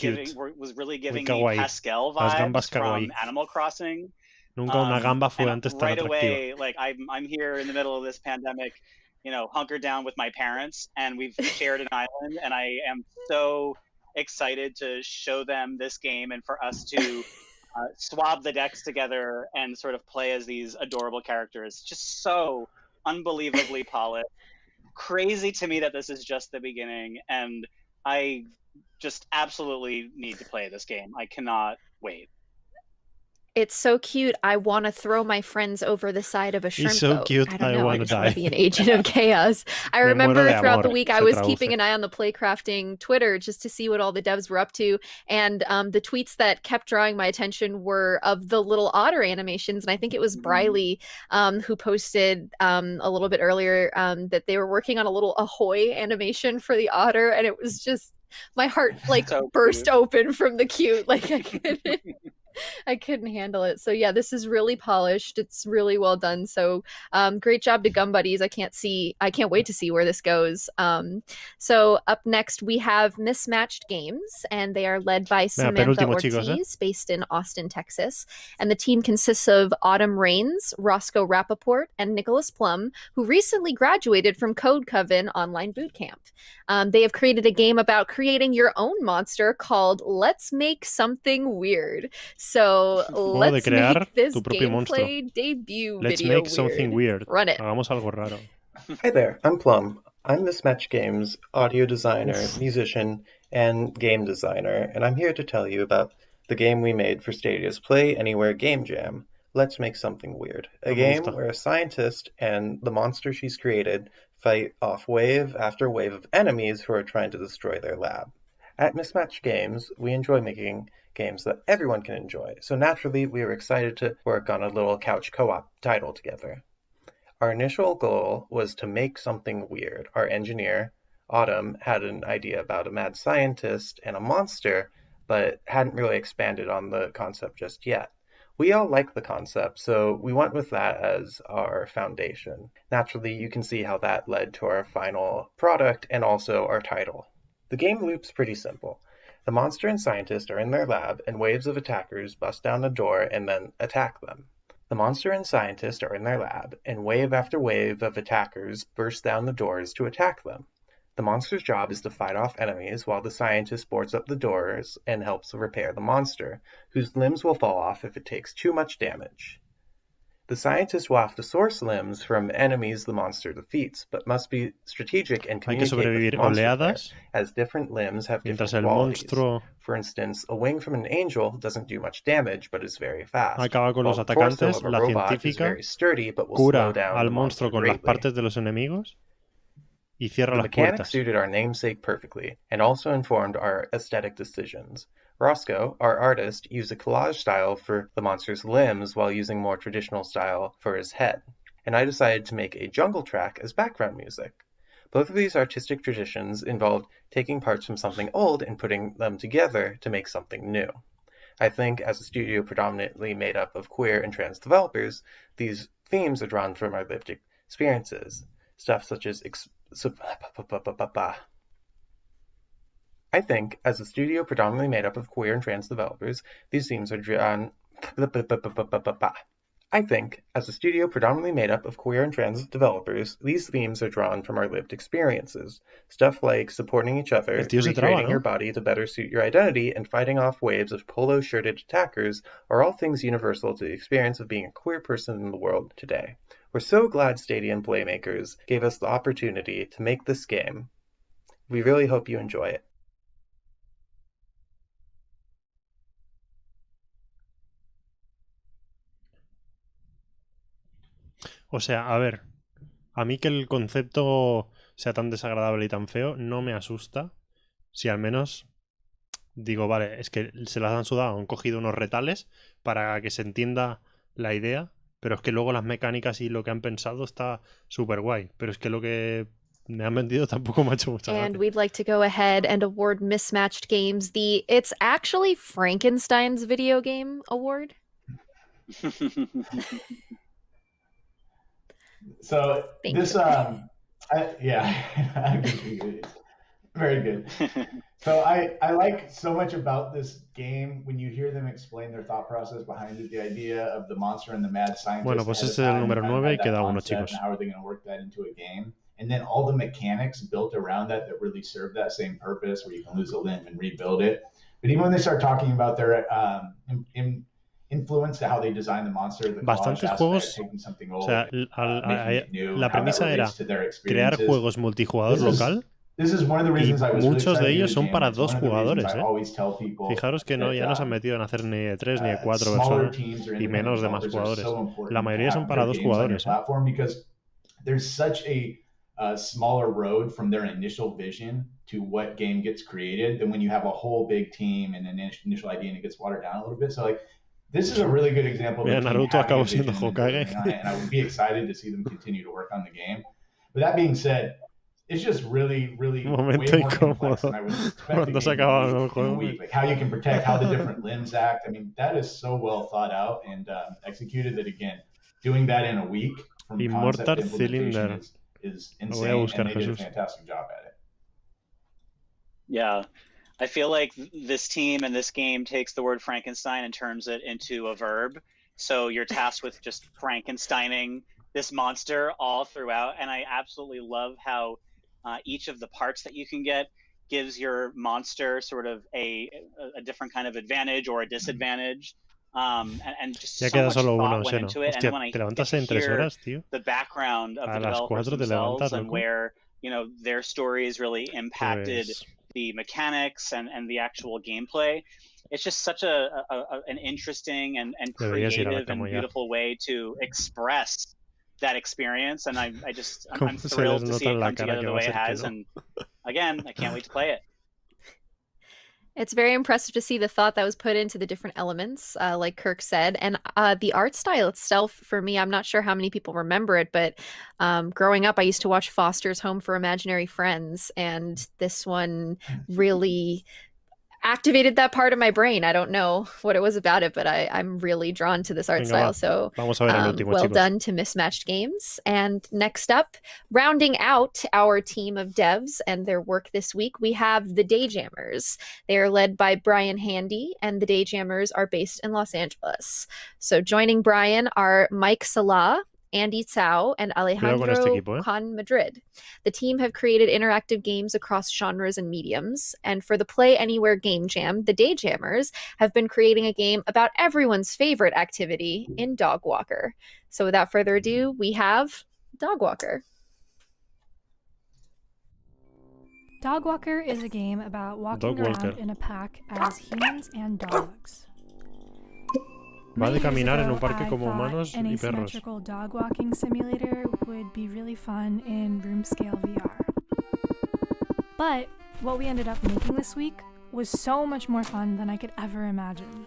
really giving me Pascal vibes from Animal Crossing. Nunca una gamba fue antes tan right atractiva. away, like I'm here in the middle of this pandemic, you know, hunkered down with my parents, and we've shared an island, and I am so excited to show them this game and for us to swab the decks together and sort of play as these adorable characters. Just so unbelievably polished. Crazy to me that this is just the beginning, and I just absolutely need to play this game. I cannot wait. It's so cute. I want to throw my friends over the side of a shrimp boat. It's so cute. I don't know. want to die. Be an agent of chaos. I remember throughout the week I was keeping an eye on the Playcrafting Twitter just to see what all the devs were up to, and the tweets that kept drawing my attention were of the little otter animations. And I think it was Briley who posted a little bit earlier that they were working on a little ahoy animation for the otter, and it was just my heart like so burst open from the cute. Like I couldn't handle it. So yeah, this is really polished. It's really well done. So great job to Gum Buddies. I can't wait to see where this goes. So up next we have Mismatched Games, and they are led by Samantha Ortiz, based in Austin, Texas. And the team consists of Autumn Rains, Roscoe Rappaport, and Nicholas Plum, who recently graduated from Code Coven Online Bootcamp. They have created a game about creating your own monster called Let's Make Something Weird. So let's make this gameplay debut Let's video make something weird. Run it. Hagamos algo raro. Hi there, I'm Plum. I'm Mismatched Games audio designer, musician, and game designer, and I'm here to tell you about the game we made for Stadia's Play Anywhere Game Jam, Let's Make Something Weird. A game where a scientist and the monster she's created fight off wave after wave of enemies who are trying to destroy their lab. At Mismatched Games, we enjoy making games that everyone can enjoy, so naturally we were excited to work on a little couch co-op title together. Our initial goal was to make something weird. Our engineer, Autumn, had an idea about a mad scientist and a monster but hadn't really expanded on the concept just yet. We all like the concept, so we went with that as our foundation. Naturally, you can see how that led to our final product and also our title. The game loop's pretty simple. The monster and scientist are in their lab, and waves of attackers bust down the door and then attack them. The monster and scientist are in their lab, and wave after wave of attackers burst down the doors to attack them. The monster's job is to fight off enemies while the scientist boards up the doors and helps repair the monster, whose limbs will fall off if it takes too much damage. The scientist will have to source limbs from enemies the monster defeats, but must be strategic and communicate with the monster player, as different limbs have different qualities. For instance, a wing from an angel doesn't do much damage, but is very fast. Acaba con los atacantes, la científica cura al monstruo con las partes de los enemigos y cierra las puertas. The mechanics suited our namesake perfectly, and also informed our aesthetic decisions. Roscoe, our artist, used a collage style for the monster's limbs while using more traditional style for his head, and I decided to make a jungle track as background music. Both of these artistic traditions involved taking parts from something old and putting them together to make something new. I think, as a studio predominantly made up of queer and trans developers, these themes are drawn from our lived experiences. Stuff such as I think, as a studio predominantly made up of queer and trans developers, these themes are drawn. I think, as a studio predominantly made up of queer and trans developers, these themes are drawn from our lived experiences. Stuff like supporting each other, recreating your body to better suit your identity, and fighting off waves of polo-shirted attackers are all things universal to the experience of being a queer person in the world today. We're so glad Stadia and Playmakers gave us the opportunity to make this game. We really hope you enjoy it. O sea, a ver, a mí que el concepto sea tan desagradable y tan feo no me asusta. Si al menos digo, vale, es que se las han sudado, han cogido unos retales para que se entienda la idea, pero es que luego las mecánicas y lo que han pensado está súper guay. Pero es que lo que me han vendido tampoco me ha hecho mucha gracia. And we'd like to go ahead and award Mismatched Games it's actually Frankenstein's video game award. So this, very good. So I like so much about this game when you hear them explain their thought process behind it, the idea of the monster and the mad scientist. Bueno, pues este es el número 9 y queda uno, chicos. How are they going to work that into a game? And then all the mechanics built around that really serve that same purpose, where you can lose a limb and rebuild it. But even when they start talking about their influence to how they design the monster, the bastantes juegos, o sea, la premisa era crear juegos multijugador local y muchos de ellos son para 2 jugadores, ¿eh? Fijaros que ya no se han metido en hacer ni de 3 ni de 4 personas y menos de más jugadores. La mayoría son para 2 jugadores, ¿eh? There's such a smaller road from their initial vision to what game gets created than when you have a whole big team and an initial idea and it gets watered down a little bit. So like, this is a really good example of Naruto acabó siendo Hokage. And I would be excited to see them continue to work on the game. But that being said, it's just really, really way more complex than I was expecting. Like how you can protect, how the different limbs act. I mean, that is so well thought out and executed that, again, doing that in a week from concept to implementation is insane, and they did a fantastic job at it. Yeah. I feel like this team and this game takes the word Frankenstein and turns it into a verb. So you're tasked with just Frankensteining this monster all throughout. And I absolutely love how each of the parts that you can get gives your monster sort of a different kind of advantage or a disadvantage. And just so much thought went into it. And then when I hear the background of the developers themselves and where, you know, their stories really impacted the mechanics and the actual gameplay, it's just such an interesting and creative and beautiful way to express that experience. And I'm thrilled to see it come together the way it has. And again, I can't wait to play it. It's very impressive to see the thought that was put into the different elements, like Kirk said. And the art style itself, for me, I'm not sure how many people remember it, but growing up, I used to watch Foster's Home for Imaginary Friends. And this one really activated that part of my brain. I don't know what it was about it, but I'm really drawn to this art style. So vamos a ver el último, well chicos. done to Mismatched Games. And next up, rounding out our team of devs and their work this week, we have the Dayjammers. They are led by Brian Handy, and the Dayjammers are based in Los Angeles. So joining Brian are Mike Salah, Andy Tsao, and Alejandro Con Madrid. The team have created interactive games across genres and mediums, and for the Play Anywhere Game Jam, the Dayjammers have been creating a game about everyone's favorite activity in Dog Walker. So without further ado, we have Dog Walker. Dog Walker is a game about walking around in a pack as humans and dogs. Va de caminar en un parque como humanos an y perros. Asymmetrical dog walking simulator would be really fun in room scale VR. But what we ended up making this week was so much more fun than I could ever imagine.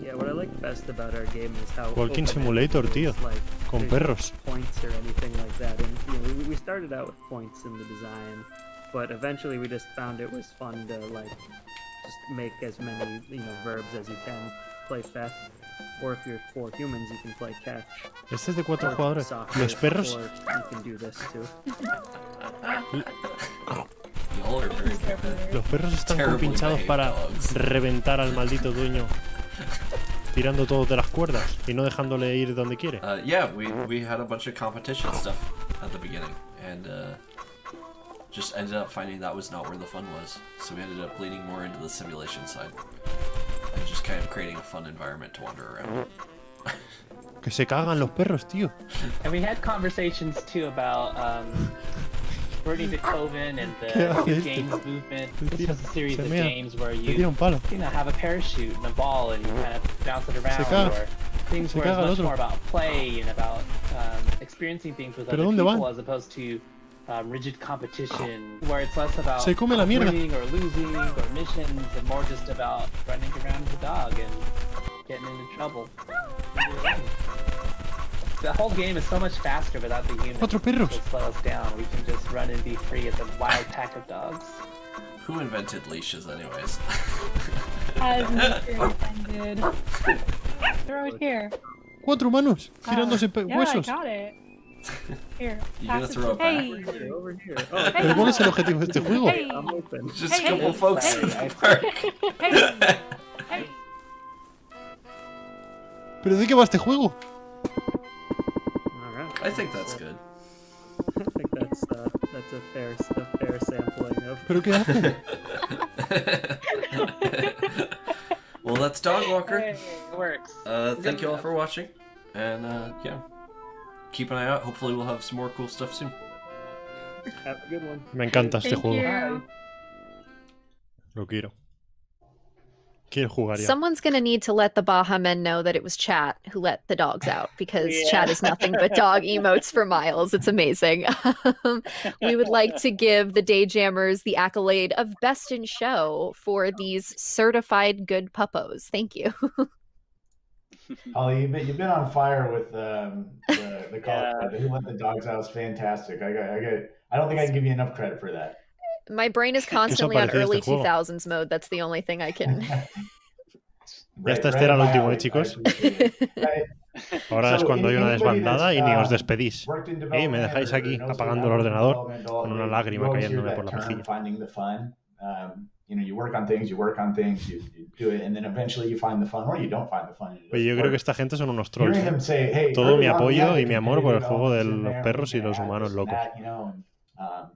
Yeah, what I like best about our game is how Walking Simulator, tío, like, con perros. Points or anything like that, and you know, we started out with points in the design, but eventually we just found it was fun to like just make as many verbs as you can. Play fetch, or if you're 4 humans, you can play catch. Este es de 4 jugadores. Los perros. Or you can do this too. Los perros están compinchados para reventar al maldito dueño, tirando todo de las cuerdas y no dejándole ir donde quiere. Yeah, we had a bunch of competition stuff at the beginning, and just ended up finding that was not where the fun was. So we ended up leaning more into the simulation side, and just kind of creating a fun environment to wander around. Que se cagan los perros, tío. And we had conversations too about Bernie DeKoven and the games movement. This was a series of games where you have a parachute and a ball and you kind of bounce it around, or things where it's much more about play and about experiencing things with other people as opposed to rigid competition, where it's less about winning or losing or missions and more just about running around as a dog and getting into trouble. The whole game is so much faster without the humans. Otro perros. To slow us down. We can just run and be free as a wild pack of dogs. Who invented leashes, anyways? Invented. They're right here. 4 humanos tirándose huesos. Yeah, I got it. Here. You gotta throw it back. Hey. Over here. Pero ¿cuál es el objetivo de este juego? Hey. I'm open. Just a couple folks in the park. Hey. ¿Pero de qué va este juego? I think that's good. I think that's a fair sampling of. ¿Pero qué hace? Well, that's Dog Walker. Hey, it works. Thank you all for watching, and yeah, keep an eye out. Hopefully, we'll have some more cool stuff soon. Have a good one. Me encanta este juego. You. Lo quiero. Quiero jugar ya. Someone's going to need to let the Baja men know that it was chat who let the dogs out, because chat is nothing but dog emotes for miles. It's amazing. We would like to give the Dayjammers the accolade of Best in Show for these certified good puppos. Thank you. Ollie, you've been on fire with the call. Who let the dogs out is fantastic. I don't think I can give you enough credit for that. My brain is constantly on early 2000s mode. That's the only thing I can. Ya está, este era el último, chicos. Ahora es cuando hay una desbandada y ni os despedís. Me dejáis aquí apagando el ordenador con una lágrima cayéndome por la mejilla. You work on things, you do it, and then eventually you find the fun, or you don't find the fun. Oye, yo creo que esta gente son unos trolls. Todo mi apoyo y mi amor por el juego de los perros y los humanos locos.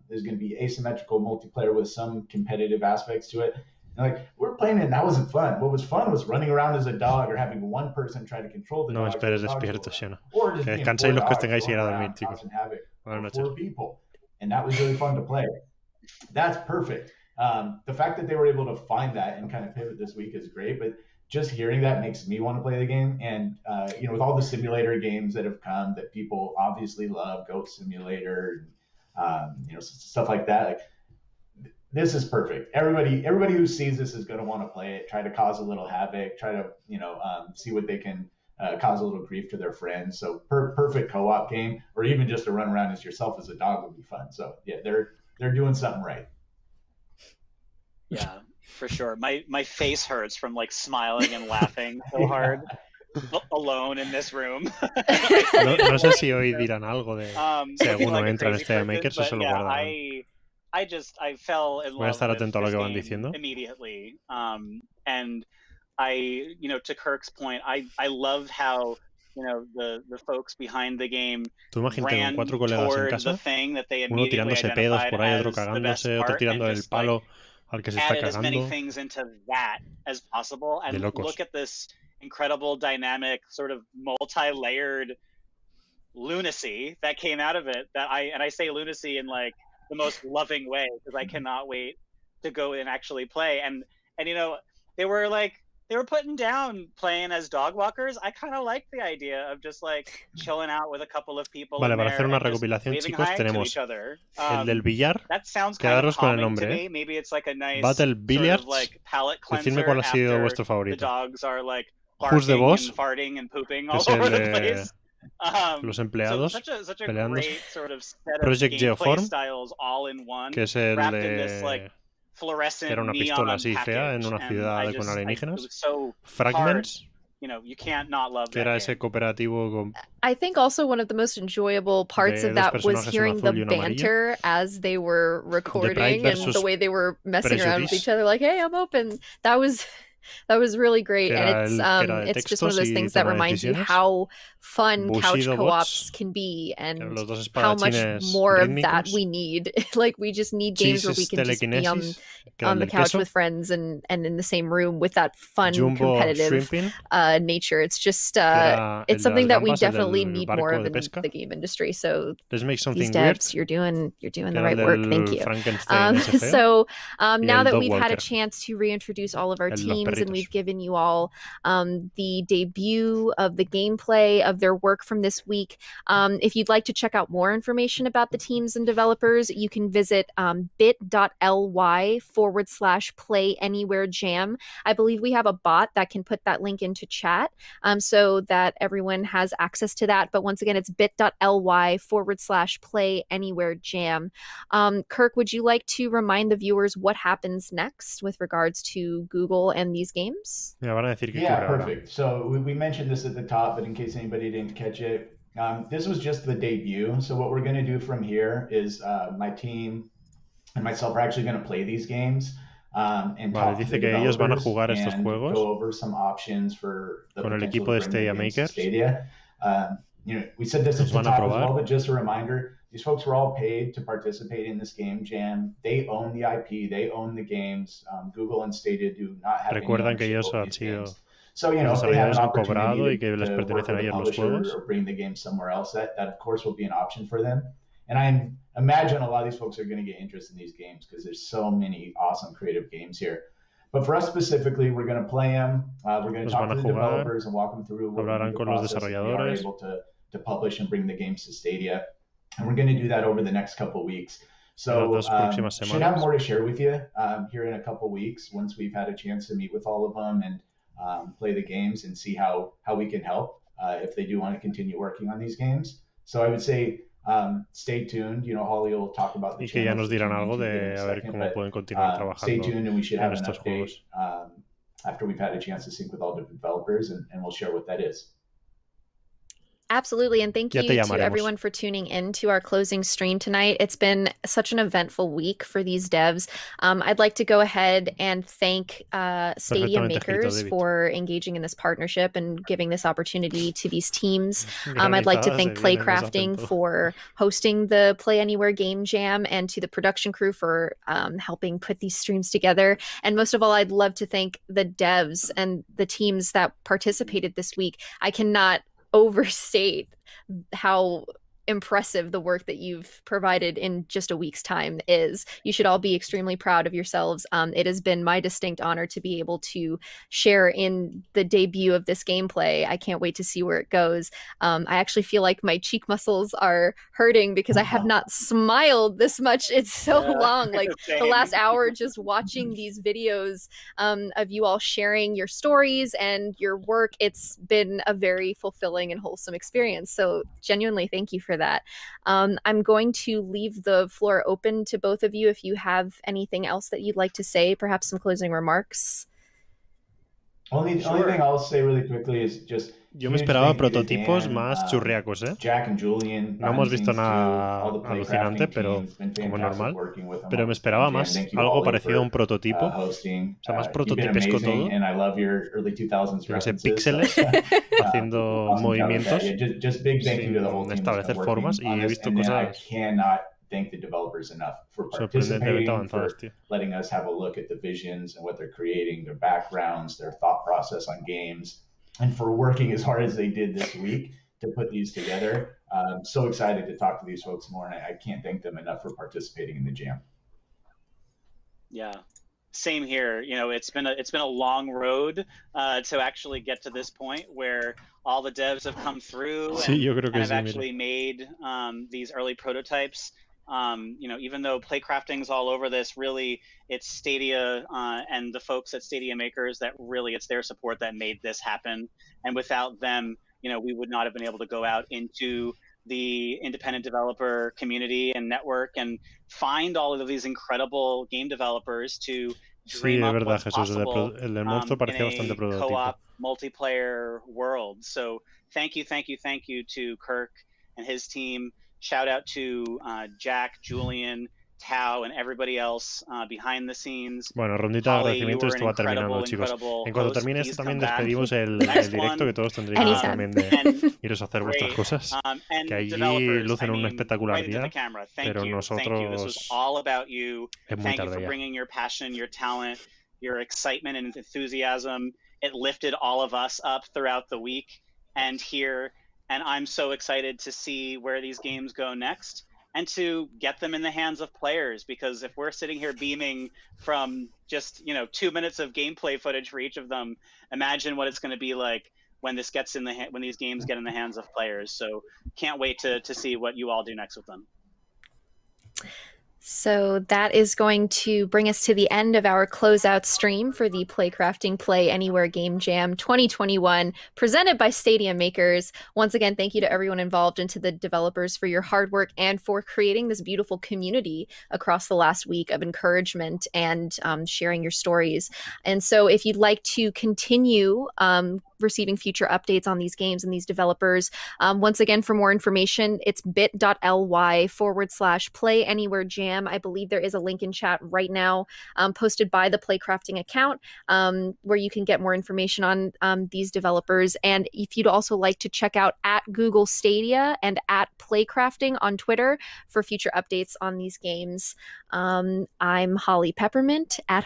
There's going to be asymmetrical multiplayer with some competitive aspects to it. And like, we're playing it and that wasn't fun. What was fun was running around as a dog or having one person try to control the dog. No me esperes despierto, Xena. Que descanséis los que os tengáis que ir a dormir, chicos. Buenas noches. And that was really fun to play. That's perfect. The fact that they were able to find that and kind of pivot this week is great, but just hearing that makes me want to play the game. And with all the simulator games that have come that people obviously love, Goat Simulator, stuff like that, like this is perfect. Everybody who sees this is going to want to play it, try to cause a little havoc, try to, see what they can cause a little grief to their friends. So perfect co-op game, or even just to run around as yourself as a dog would be fun. So yeah, they're doing something right. Yeah, for sure. My face hurts from like smiling and laughing so hard alone in this room. No sé si hoy dirán algo de si alguno entra en Stadia Makers o se lo guardan. I fell in love. Voy a estar atento a lo que van diciendo. Immediately. And I, to Kirk's point, I love how, the folks behind the game ran con 4 colegas en casa, uno tirándose pedos por ahí, otro cagándose, otro tirando el palo al que se está cagando. As many things into that as possible, and look at this incredible dynamic sort of multi-layered lunacy that came out of it. I say lunacy in like the most loving way, because I cannot wait to go and actually play. And they were putting down playing as dog walkers. I kind of like the idea of just like chilling out with a couple of people. Vale, para hacer una recopilación, chicos, tenemos el del billar. Quedaros con el nombre, Maybe it's like a nice Battle Billiards. Sort of like palate decidme cuál ha sido vuestro favorito. The dogs are like Who's the Boss, and farting and pooping all over the place. Los empleados such a peleando. great sort of set of Project Geoform, styles all in one, que es el de que era una pistola así fea en una ciudad con alienígenas. Fragments, you can't not love que era ese cooperativo con... I think also one of the most enjoyable parts of that was hearing the banter as they were recording and the way they were messing around with each other, like, hey, I'm open. That was really great, and it's just one of those things that reminds you how fun couch co-ops can be, and how much more of that we need. Like, we just need games where we can just be on the couch with friends and in the same room with that fun competitive nature. It's just it's something that we definitely need more of in the game industry. So these devs, you're doing the right work. Thank you. So now that we've had a chance to reintroduce all of our teams, and we've given you all the debut of the gameplay of their work from this week. If you'd like to check out more information about the teams and developers, you can visit bit.ly/playanywherejam. I believe we have a bot that can put that link into chat so that everyone has access to that. But once again, it's bit.ly/playanywherejam. Kirk, would you like to remind the viewers what happens next with regards to Google and these games? Yeah, perfect. So we mentioned this at the top, but in case anybody didn't catch it, this was just the debut. So what we're going to do from here is my team and myself are actually going to play these games and talk to the developers and go over some options for the con el equipo de Stadia Makers. We said this at the top as well, but just a reminder, these folks were all paid to participate in this game jam. They own the IP, they own the games. Google and Stadia do not have any ownership over these games. So, if they have an opportunity to work with a publisher or bring the game somewhere else, that of course will be an option for them. And I imagine a lot of these folks are going to get interested in these games because there's so many awesome creative games here. But for us specifically, we're going to play them. We're going to talk to the developers and walk them through what the process is and are able to publish and bring the games to Stadia. And we're going to do that over the next couple of weeks. So should have more to share with you here in a couple of weeks once we've had a chance to meet with all of them and play the games and see how we can help if they do want to continue working on these games. So I would say stay tuned. Holly will talk about the channels. Y que ya nos dirán algo de a ver cómo pueden continuar trabajando. Stay tuned, and we should have an update after we've had a chance to sync with all the developers, and we'll share what that is. Absolutely, and thank you to everyone for tuning in to our closing stream tonight. It's been such an eventful week for these devs. I'd like to go ahead and thank Stadia Makers for engaging in this partnership and giving this opportunity to these teams. I'd like to thank Playcrafting for hosting the Play Anywhere Game Jam, and to the production crew for helping put these streams together. And most of all, I'd love to thank the devs and the teams that participated this week. I cannot overstate how impressive the work that you've provided in just a week's time is. You should all be extremely proud of yourselves. It has been my distinct honor to be able to share in the debut of this gameplay. I can't wait to see where it goes. I actually feel like my cheek muscles are hurting because I have not smiled this much in so long. Like the last hour just watching these videos of you all sharing your stories and your work, it's been a very fulfilling and wholesome experience. So genuinely thank you for that. I'm going to leave the floor open to both of you if you have anything else that you'd like to say, perhaps some closing remarks. Only thing I'll say really quickly is just yo me esperaba prototipos más churriacos, ¿eh? Jack and Julian, no hemos visto nada alucinante, pero como normal. Pero me esperaba más algo parecido a un prototipo. O sea, más prototipesco todo. Yo que sé, píxeles haciendo movimientos sin establecer formas. Y he visto cosas thank the developers enough for sorprendentemente participating, avanzadas, for tío. letting us have a look at the visions and what they're creating, their backgrounds, their thought process on games, and for working as hard as they did this week to put these together. I'm so excited to talk to these folks more, and I can't thank them enough for participating in the jam. Yeah. Same here. You know, it's been a long road to actually get to this point where all the devs have come through and have actually made these early prototypes. You know, even though playcrafting's all over this, really it's Stadia and the folks at Stadia Makers that really it's their support that made this happen. And without them, you know, we would not have been able to go out into the independent developer community and network and find all of these incredible game developers to dream up what's possible in a co-op multiplayer world. So thank you to Kirk and his team. Shout out to Jack, Julian, Tao, and everybody else behind the scenes. Bueno, rondita de agradecimiento esto va terminando, chicos. En cuanto termine esto también despedimos el directo, que todos tendréis también de iros a hacer vuestras cosas, que allí lucen un espectacular día, pero nosotros es muy tarde ya. Bringing your passion, your talent, your excitement and enthusiasm. It lifted all of us up throughout the week and here. And I'm so excited to see where these games go next and to get them in the hands of players, because if we're sitting here beaming from just, you know, 2 minutes of gameplay footage for each of them, imagine what it's going to be like when this gets in when these games get in the hands of players. So can't wait to see what you all do next with them. So that is going to bring us to the end of our closeout stream for the Playcrafting Play Anywhere Game Jam 2021, presented by Stadia Makers. Once again, thank you to everyone involved and to the developers for your hard work and for creating this beautiful community across the last week of encouragement and sharing your stories. And so if you'd like to continue receiving future updates on these games and these developers, once again, for more information, it's bit.ly/Play Anywhere Jam. I believe there is a link in chat right now posted by the Playcrafting account where you can get more information on these developers. And if you'd also like to check out at Google Stadia and at Playcrafting on Twitter for future updates on these games. I'm Holly Peppermint at